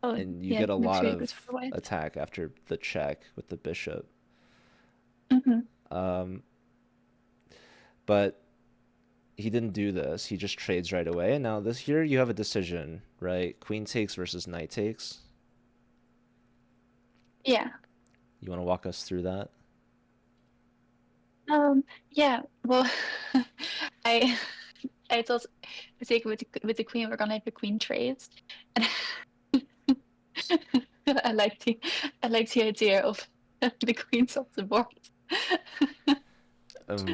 Oh, and you yeah, get a that's lot really good of for white. attack after the check with the bishop. Hmm. Um, but he didn't do this. He just trades right away. And now this here you have a decision, right? Queen takes versus knight takes. Yeah. You want to walk us through that? Yeah. Well, I I thought I think with the queen we're gonna have a queen trade, and I like the I like the idea of the queens off the board.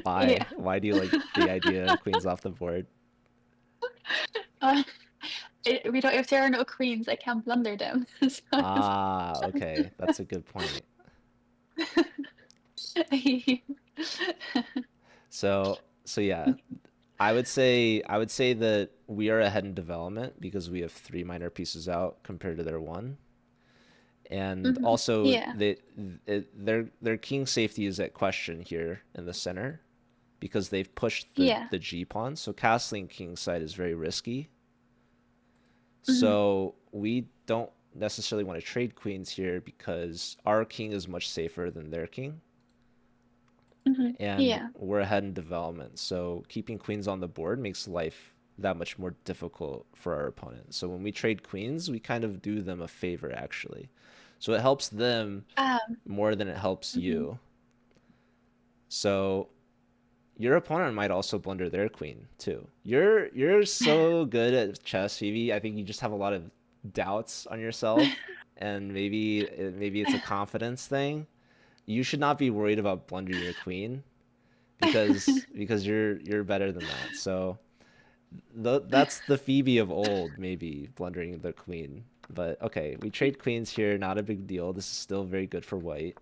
Why? Yeah. Why do you like the idea of queens off the board? Uh, we don't if there are no queens, I can't blunder them. So it's Ah, okay. That's a good point. So yeah, I would say that we are ahead in development because we have three minor pieces out compared to their one. And Mhm. also Yeah. their king safety is at question here in the center because they've pushed Yeah. the G pawn. So castling king side is very risky. Hmm. So we don't necessarily want to trade queens here because our king is much safer than their king, and Yeah. we're ahead in development. So keeping queens on the board makes life that much more difficult for our opponent. So when we trade queens, we kind of do them a favor actually. So it helps them Um. more than it helps Mhm. you. So your opponent might also blunder their queen too. You're so good at chess, Phoebe. I think you just have a lot of doubts on yourself, and maybe it's a confidence thing. You should not be worried about blundering your queen because you're better than that. So that's the Phoebe of old, maybe blundering the queen. But okay, we trade queens here, not a big deal. This is still very good for white.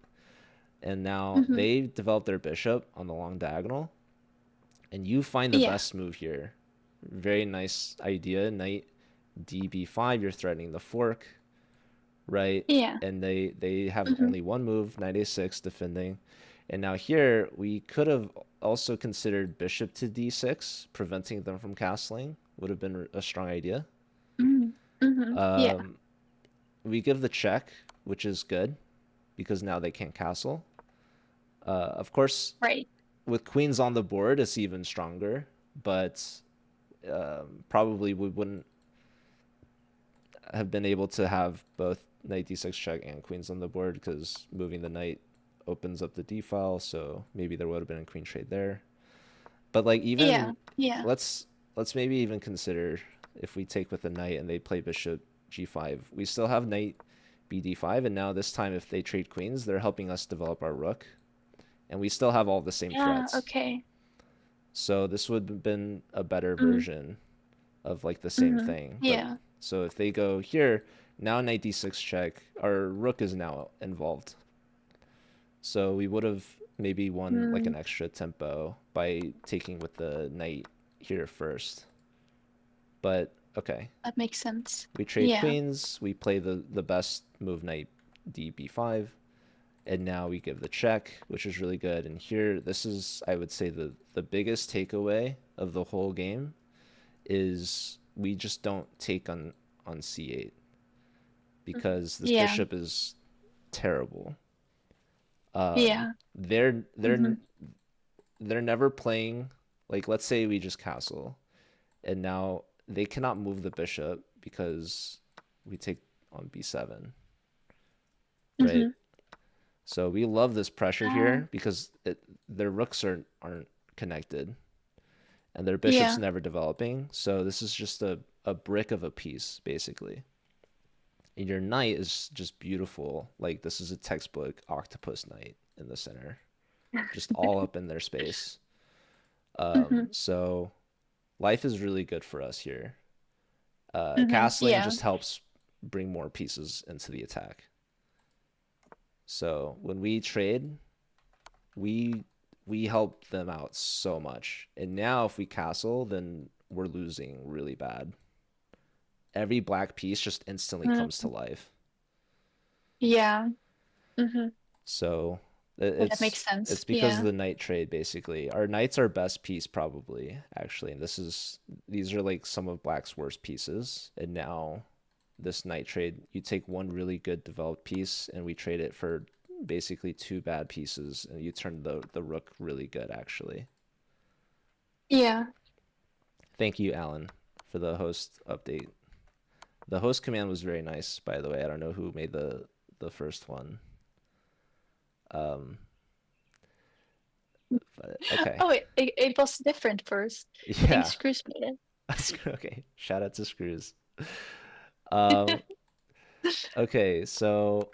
And now Mhm. they develop their bishop on the long diagonal, and you find the Yeah. best move here. Very nice idea. Knight DB5, you're threatening the fork, right? Yeah. And they have Mhm. only one move, knight a6 defending. And now here we could have also considered bishop to d6, preventing them from castling. Would have been a strong idea. Mhm. Mhm. Yeah. Um, we give the check, which is good because now they can't castle. Of course, Right. with queens on the board, it's even stronger, but probably we wouldn't have been able to have both knight d6 check and queens on the board because moving the knight opens up the d file. So maybe there would have been a queen trade there. But like Yeah. even Yeah. let's let's maybe even consider if we take with the knight and they play bishop g5, we still have knight bd5, and now this time if they trade queens, they're helping us develop our rook, and we still have all the same Yeah. threats. Okay. So this would have been a better Mhm. version of like the same Mhm. thing. But Yeah. so if they go here, now knight d6 check, our rook is now involved. So we would have maybe won like an Mm. extra tempo by taking with the knight here first. But okay, That makes sense. we trade Yeah. queens, we play the best move knight db5, and now we give the check, which is really good. And here, this is, I would say, the biggest takeaway of the whole game is we just don't take on c8 Mhm. because this Yeah. bishop is terrible. Yeah. They're Mhm. they're never playing, like let's say we just castle and now they cannot move the bishop because we take on b7, right? Mhm. So we love this pressure Ah. here because their rooks aren't connected and their bishop's Yeah. never developing. So this is just a brick of a piece basically. And your knight is just beautiful. Like this is a textbook octopus knight in the center, just all up in their space. Mhm. So life is really good for us here. Mhm. Castling Yeah. just helps bring more pieces into the attack. So when we trade, we we help them out so much. And now if we castle, then we're losing really bad. Every black piece just instantly comes to Mm. life. Yeah. Mhm. So Yeah, that makes it's sense. because of Yeah. the knight trade basically. Our knight's our best piece probably, actually. And these are like some of black's worst pieces. And now this knight trade, you take one really good developed piece and we trade it for basically two bad pieces and you turn the rook really good actually. Yeah. Thank you, Alan, for the host update. The host command was very nice, by the way. I don't know who made the first one. Um, but okay. Oh, it was different first. I think Yeah. Screws made Okay. Shout out to Screws. Um, okay, so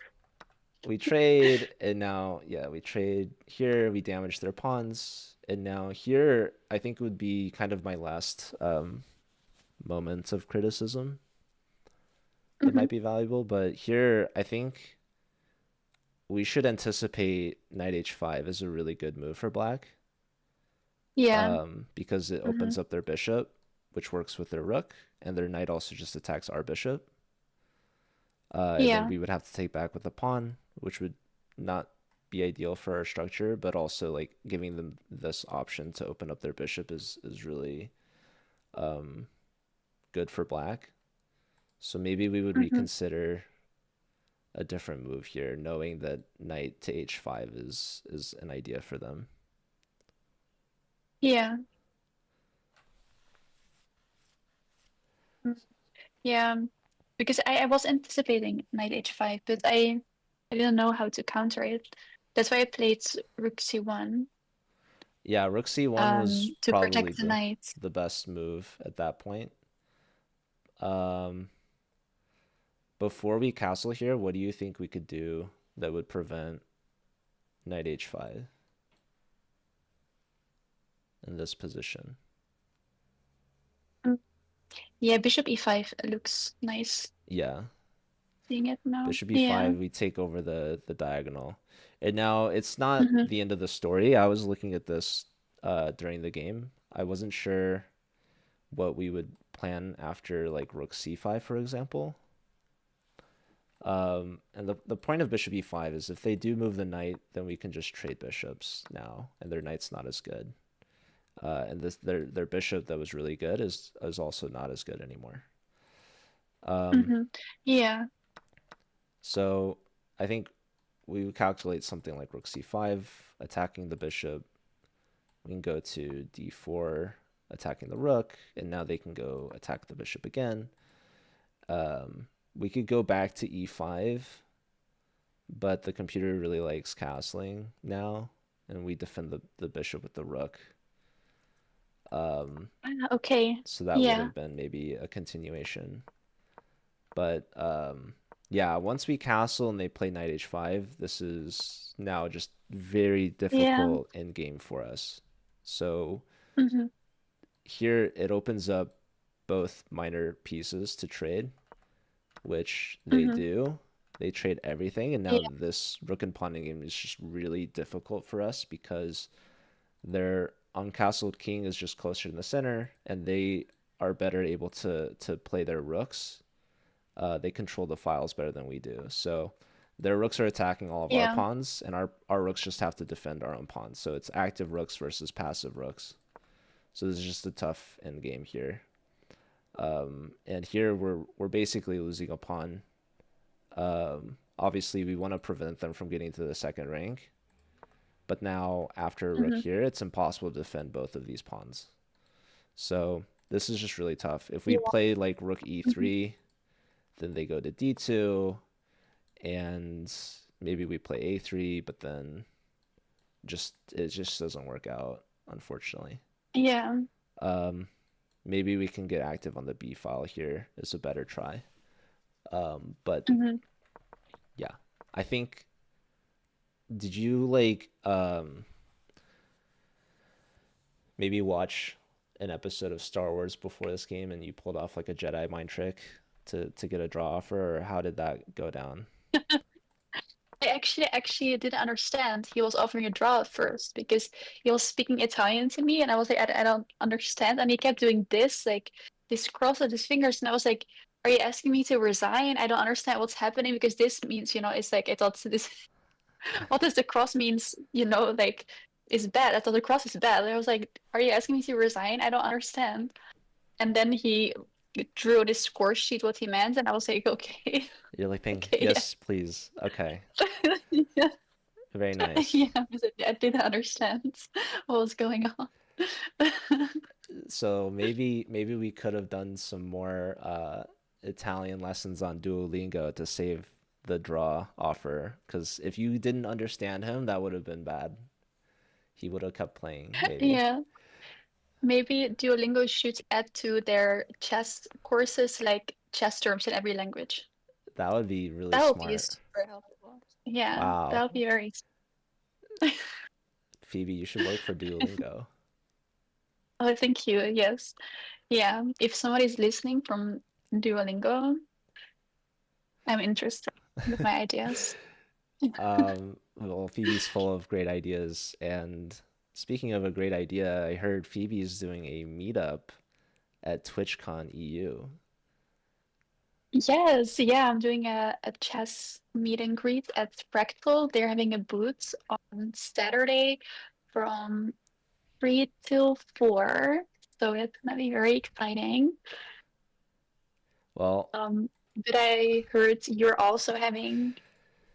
we trade and now yeah, we trade here, we damage their pawns, and now here I think would be kind of my last moment of criticism it. that Mhm. might be valuable, but here I think we should anticipate knight h5 is a really good move for black, Yeah. because it opens Mhm. up their bishop, which works with their rook, and their knight also just attacks our bishop. And then Yeah. we would have to take back with a pawn, which would not be ideal for our structure, but also like giving them this option to open up their bishop is really um, good for black. So maybe we would Mhm. reconsider. a different move here, knowing that knight to h5 is an idea for them. Yeah. Mm, yeah. Because I was anticipating knight h5, but I didn't know how to counter it. That's why I played rook c1 Yeah, rook c1 was to probably protect the knight. the best move at that point. Um, Before we castle here, what do you think we could do that would prevent knight h5 in this position? Mm, yeah, bishop e5 looks nice. Yeah, Seeing it now. bishop Yeah. e5, we take over the diagonal. And now it's not Mm-hmm. the end of the story. I was looking at this during the game. I wasn't sure what we would plan after like rook c5, for example. And the point of bishop e5 is if they do move the knight, then we can just trade bishops now, and their knight's not as good. And this their bishop that was really good is also not as good anymore. Um, Mm-hmm. Yeah. so I think we would calculate something like rook c5, attacking the bishop. We can go to d4, attacking the rook, and now they can go attack the bishop again. We could go back to e5, but the computer really likes castling now, and we defend the bishop with the rook. Um, Okay. so that would Yeah. have been maybe a continuation. But yeah, once we castle and they play knight h5, this is now just very Yeah. difficult in game for us. So Mm-hmm. here it opens up both minor pieces to trade, which they Mm-hmm. do. They trade everything, and now Yeah. this rook and pawn game is just really difficult for us because their uncastled king is just closer in the center, and they are better able to play their rooks. They control the files better than we do. So their rooks are attacking all of our Yeah. pawns, and our rooks just have to defend our own pawns. So it's active rooks versus passive rooks. So this is just a tough end game here. And here we're basically losing a pawn. Obviously, we want to prevent them from getting to the second rank. But now, after rook Mm-hmm. here, it's impossible to defend both of these pawns. So this is just really tough. If we Yeah. play like rook Mm-hmm. e3, then they go to d2, and maybe we play a3, but then just it just doesn't work out, unfortunately. Yeah. Um, Maybe we can get active on the b file here is a better try. But Mm-hmm. yeah, I think did you like maybe watch an episode of Star Wars before this game and you pulled off like a Jedi mind trick to get a draw offer, or how did that go down? I actually didn't understand. He was offering a draw at first because he was speaking Italian to me, and I was like, I don't understand. And he kept doing this, like this cross with his fingers, and I was like, are you asking me to resign? I don't understand what's happening because this means, it's like I thought this. What does the cross means? Like is bad. I thought the cross is bad. And I was like, are you asking me to resign? I don't understand. And then he drew this score sheet what he meant, and I was like, okay, You're like, ping, okay, yes, please. Okay, yeah. very nice. Yeah, because I didn't understand what was going on. So maybe we could have done some more Italian lessons on Duolingo to save the draw offer. Because if you didn't understand him, that would have been bad. He would have kept playing, maybe. Yeah, maybe Duolingo should add to their chess courses like chess terms in every language. That would be really That would be smart. super helpful. Yeah, that Wow. would be very. Phoebe, you should work for Duolingo. Oh, thank you. Yes. Yeah, if somebody's listening from Duolingo, I'm interested with my ideas. Well, Phoebe's full of great ideas. And speaking of a great idea, I heard Phoebe's doing a meetup at TwitchCon EU. Yes, yeah, I'm doing a chess meet and greet at Fractal. They're having a booth on Saturday from 3 till 4. So it's gonna be very exciting. Well, Um, but I heard you're also having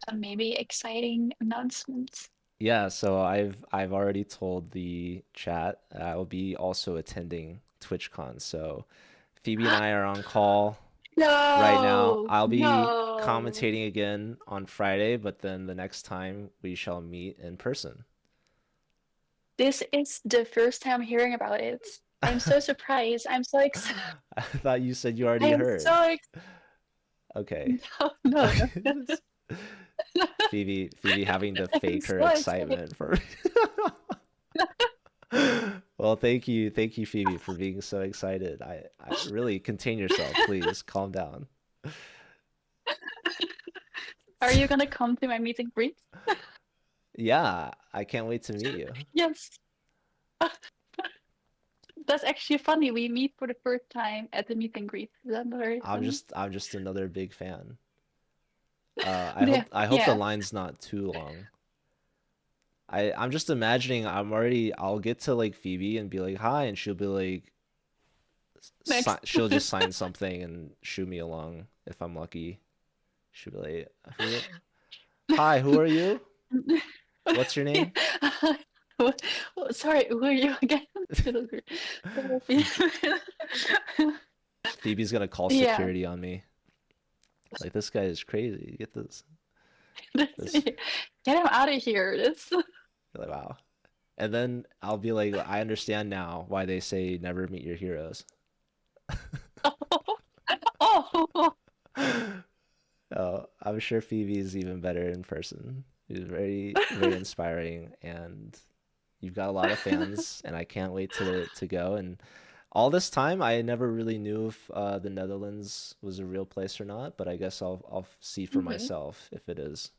a maybe exciting announcement. Yeah, so I've already told the chat I will be also attending TwitchCon. So Phoebe and I are on call right now. No, I'll be no. commentating again on Friday, but then the next time we shall meet in person. This is the first time hearing about it. I'm so surprised. I'm so excited. I thought you said you I already am heard. so Okay. no, no, no, no. Phoebe having to I'm fake her so excited. excitement for Well, thank you, Phoebe, for being so excited. I really contain yourself, please. Calm down. Are you gonna come to my meet and greet? Yeah, I can't wait to meet you. Yes. That's actually funny. We meet for the first time at the meet and greet. That's very funny. I'm just another big fan. Yeah, I hope the yeah. line's not too long. I'm just imagining I'll get to like Phoebe and be like hi, and she'll be like Next. she'll just sign something and shoo me along if I'm lucky. She'll be like, who? Hi, who are you? What's your Yeah. name? Sorry, who are you again? Phoebe's gonna call Yeah. security on me. Like this guy is crazy. Get this. Get him out of here. That's Like wow. And then I'll be like, I understand now why they say never meet your heroes. oh, Oh, I'm sure Phoebe is even better in person. She's very inspiring, and you've got a lot of fans, and I can't wait to go. And all this time, I never really knew if the Netherlands was a real place or not, but I guess I'll see for hmm. myself if it is.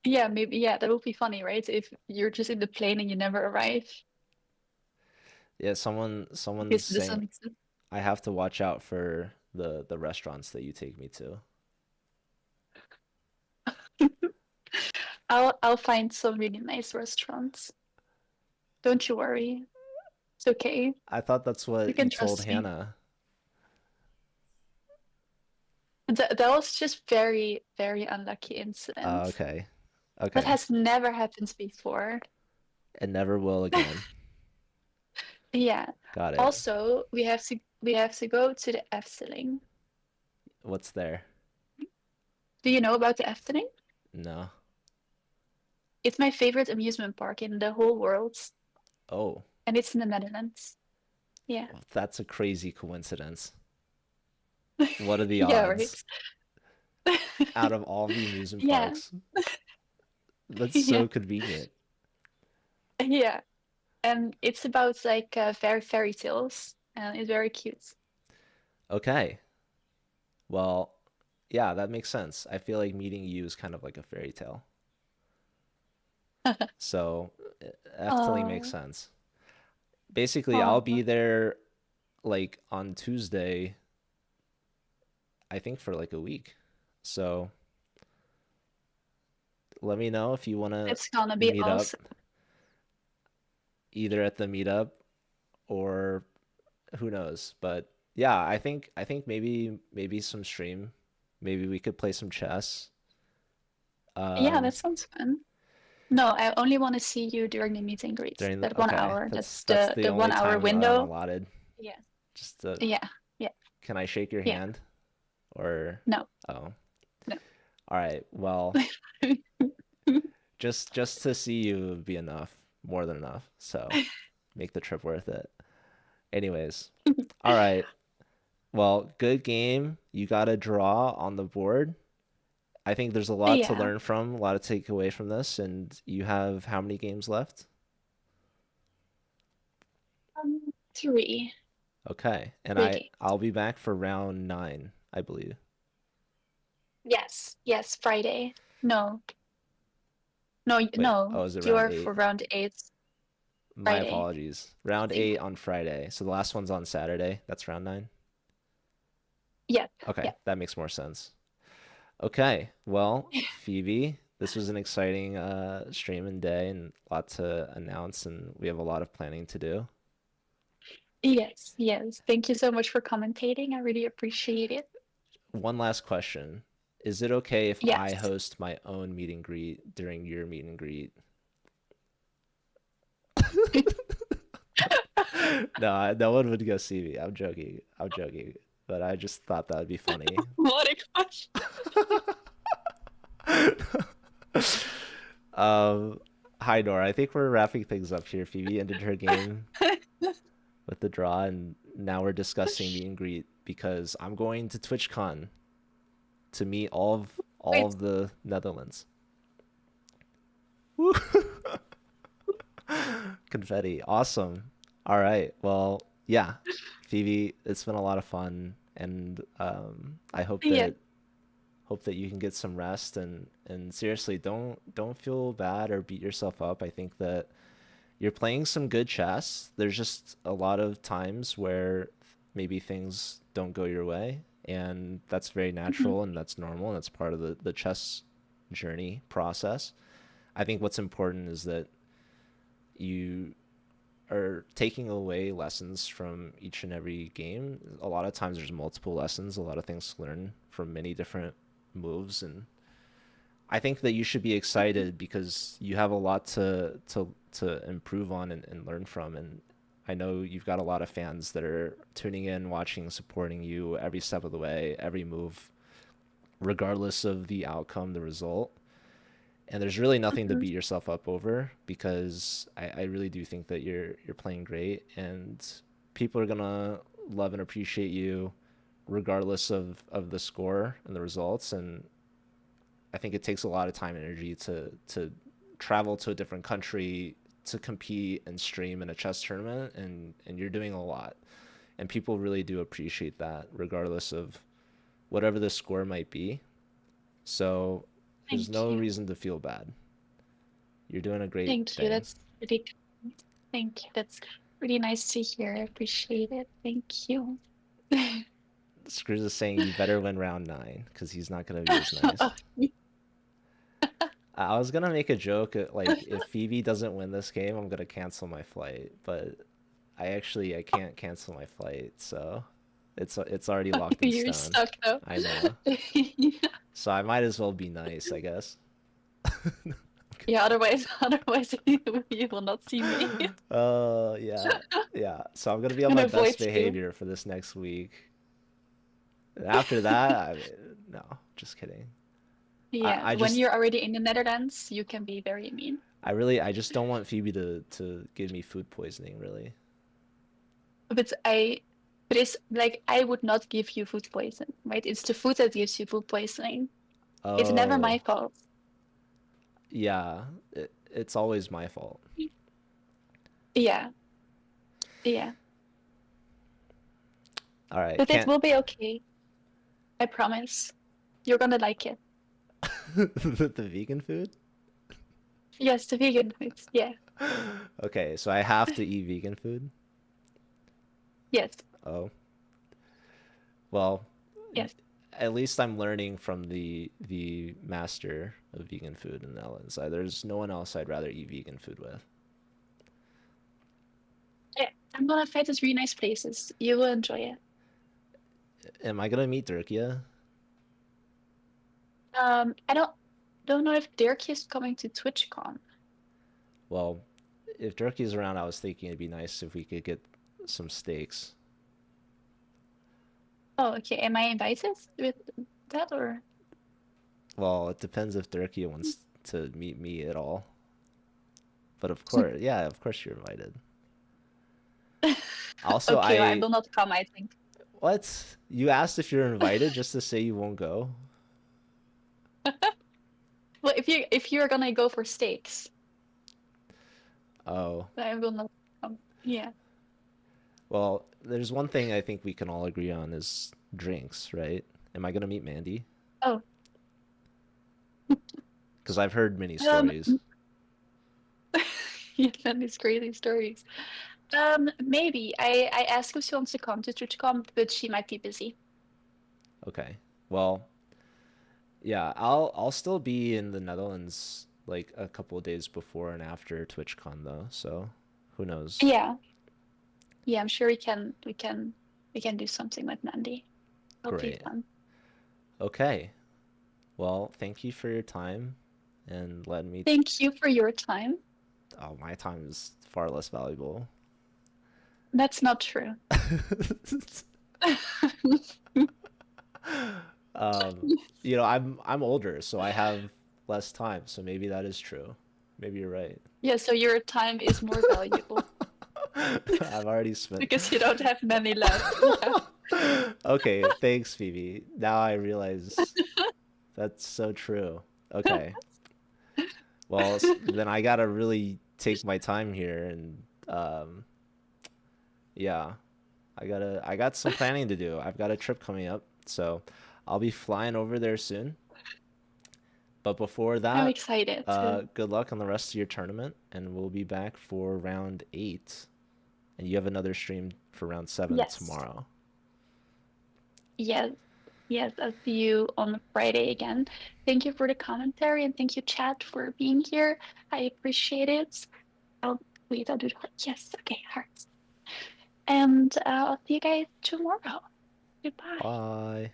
Yeah, maybe. Yeah, that would be funny, right? If you're just in the plane and you never arrive Yeah, someone's because the saying sun exists. I have to watch out for the restaurants that you take me to. I'll find some really nice restaurants. Don't you worry. It's okay. I thought that's You what you can told trust me. Hannah. That was just very, very unlucky incident. Okay. That Okay. has never happened before. And never will again. Yeah. Got it. Also, we have to go to the Efteling. What's there? Do you know about the Efteling? No. It's my favorite amusement park in the whole world, Oh, and it's in the Netherlands. Yeah. well, that's a crazy coincidence. What are the Yeah, right. odds? Out of all the amusement Yeah. parks, that's Yeah. so convenient. Yeah. And it's about like fairy tales, and it's very cute. Okay. Well, yeah, that makes sense. I feel like meeting you is kind of like a fairy tale. So, definitely makes Oh, sense. Basically, I'll be oh, there like on Tuesday, I think for like a week. So, let me know if you want to it's gonna be meet awesome. up either at the meetup or who knows. But yeah, I think maybe some stream. Maybe we could play some chess. Yeah, Um that sounds fun. No, I only want to see you during the meet and greet. during That the one okay, hour. That's that's the the the only 1 hour time I'm window. allotted. Yeah. Just to Yeah. Yeah. can I shake your Yeah. hand or No. oh. No. All right. Well, just to see you would be enough, more than enough. So, make the trip worth it. Anyways. All right. Well, good game. You got a draw on the board. I think there's a lot to Yeah. learn from, a lot to take away from this, and you have how many games left? 3. Okay. And 3 games. I'll be back for round 9, I believe. Yes. Yes. Friday. No. No. Wait, No. oh, is it You round are for 8? round 8 My Friday, apologies. Round I think. 8 on Friday. So the last one's on Saturday. That's round 9. Yep. Okay, Yep. that makes more sense. Okay. Well, Phoebe, this was an exciting stream and day and a lot to announce, and we have a lot of planning to do. Yes, yes. Thank you so much for commentating. I really appreciate it. One last question. Is it okay if I Yes. host my own meet and greet during your meet and greet? No, no one would go see me. I'm joking. I'm joking. But I just thought that would be funny. What a question. Um, Hi Nora. I think we're wrapping things up here. Phoebe ended her game with the draw, and now we're discussing meet and greet because I'm going to TwitchCon to meet all Wait, of the Netherlands. Woo! Confetti. Awesome. All right. Well, yeah, Phoebe, it's been a lot of fun, and I yeah. hope that you can get some rest and seriously, don't feel bad or beat yourself up. I think that you're playing some good chess. There's just a lot of times where maybe things don't go your way, and that's very Mhm, natural and that's normal and that's part of the chess journey process. I think what's important is that you are taking away lessons from each and every game. A lot of times there's multiple lessons, a lot of things to learn from many different moves, and I think that you should be mhm, excited because you have a lot to improve on and learn from. And I know you've got a lot of fans that are tuning in, watching, supporting you every step of the way, every move, regardless of the outcome, the result. And there's really nothing to mhm. beat yourself up over because I really do think that you're playing great and people are gonna love and appreciate you regardless of the score and the results. And I think it takes a lot of time and energy to travel to a different country to compete and stream in a chess tournament, and you're doing a lot. And people really do appreciate that regardless of whatever the score might be. So there's Thank no you. reason to feel bad. You're doing a great Thank you. thing. That's really kind. Thank you. That's really nice to hear. I appreciate it. Thank you. Screws is saying you better win round nine because he's not gonna be as nice. I was gonna make a joke like if Phoebe doesn't win this game, I'm gonna cancel my flight, but I can't cancel my flight, so it's already locked in You're stone. stuck though. I know. So I might as well be nice, I guess. Yeah, otherwise you will not see me Yeah, yeah. So I'm gonna be on and my avoid best you. behavior for this next week. And after that, no, just kidding. Yeah, I when just you're already in the Netherlands, you can be very mean. I just don't want Phoebe to give me food poisoning, really. But I, but it's like I would not give you food poison, right? It's the food that gives you food poisoning. It's never Oh, my fault. yeah. It's always my fault. Yeah, yeah. All right, But it can't will be okay. I promise. You're gonna like it. the vegan food? Yes, the vegan foods. Yeah. Okay, so I have to eat vegan food? Yes. Oh, well, Yes. at least I'm learning from the master of vegan food in the Netherlands. There's no one else I'd rather eat vegan food with. Yeah. I'm gonna find these really nice places. You will enjoy it. Am I gonna meet Dirkia? I don't know if Dirk is coming to TwitchCon. Well, if Dirkia's around, I was thinking it'd be nice if we could get some steaks. Oh, okay. Am I invited with that or? Well, it depends if Dirkia wants to meet me at all. But of course, yeah, of course you're invited. Also, Okay, well, I I will not come, I think. what? You asked if you're invited just to say you won't go? Well, if you're gonna go for steaks, Oh. I will not come. Yeah. Well, there's one thing I think we can all agree on is drinks, right? Am I gonna meet Mandy? Oh, Because I've heard many um, stories. you have these crazy stories. Maybe I asked if she wants to come to TwitchCon, but she might be busy. Okay. Well, yeah, I'll still be in the Netherlands like a couple of days before and after TwitchCon though, so who knows? Yeah. yeah, I'm sure we can do something with Mandy. It'll be Great. fun. Okay. Well, thank you for your time and letting me. Thank you for your time. Oh, my time is far less valuable. That's not true. um, I'm older, so I have less time. So maybe that is true. Maybe you're right. Yeah, so your time is more valuable I've already spent. because you don't have many left. Yeah. Okay, thanks, Phoebe. Now I realize that's so true. Okay. Well, then I gotta really take my time here and yeah, I got some planning to do. I've got a trip coming up, so I'll be flying over there soon. But before I'm that, excited to. good luck on the rest of your tournament, and we'll be back for round 8. And you have another stream for round 7 Yes. tomorrow. Yes. Yes, I'll see you on Friday again. Thank you for the commentary and thank you, chat, for being here. I appreciate it. I'll wait, I'll do the heart. Yes, okay, hearts. And I'll see you guys tomorrow. Goodbye. Bye.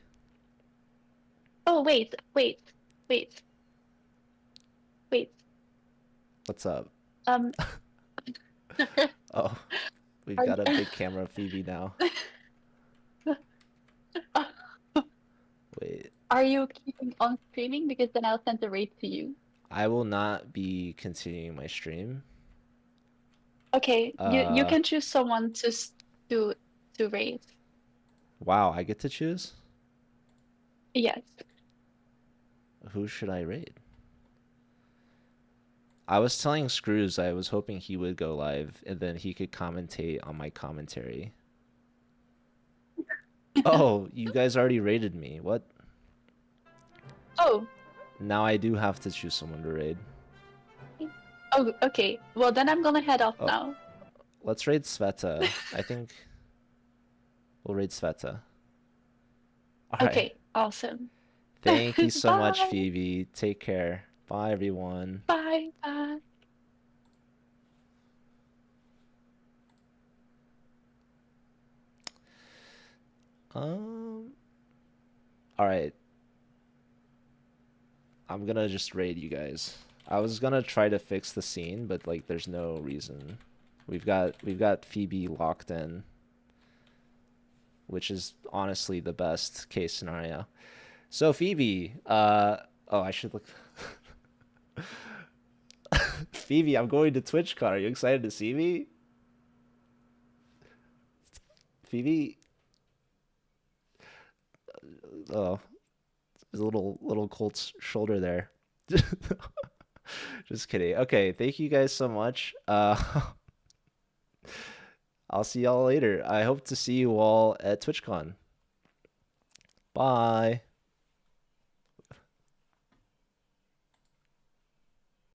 Oh, wait, wait. What's up? Um, Oh, we've are got you, a big camera Phoebe now. Wait, are you keeping on streaming? Because then I'll send the rate to you. I will not be continuing my stream. Okay, you Uh, can choose someone to to rate. wow, I get to choose? Yes. Who should I rate? I was telling Screws I was hoping he would go live and then he could commentate on my commentary. Oh, you guys already rated me. What? Oh, Now I do have to choose someone to raid. oh, okay. Well, then I'm gonna head off Oh, now. let's raid Sveta. I think we'll raid Sveta. All right. Okay, awesome. Thank you so much, Bye, Phoebe. Take care. Bye, everyone. bye. Um, all right. I'm gonna just raid you guys. I was gonna try to fix the scene, but like there's no reason. We've got Phoebe locked in, which is honestly the best case scenario. So Phoebe, oh, I should look. Phoebe, I'm going to TwitchCon. Are you excited to see me? Phoebe, oh, there's a little Colt's shoulder there. Just kidding. Okay, thank you guys so much. I'll see y'all later. I hope to see you all at TwitchCon. Bye.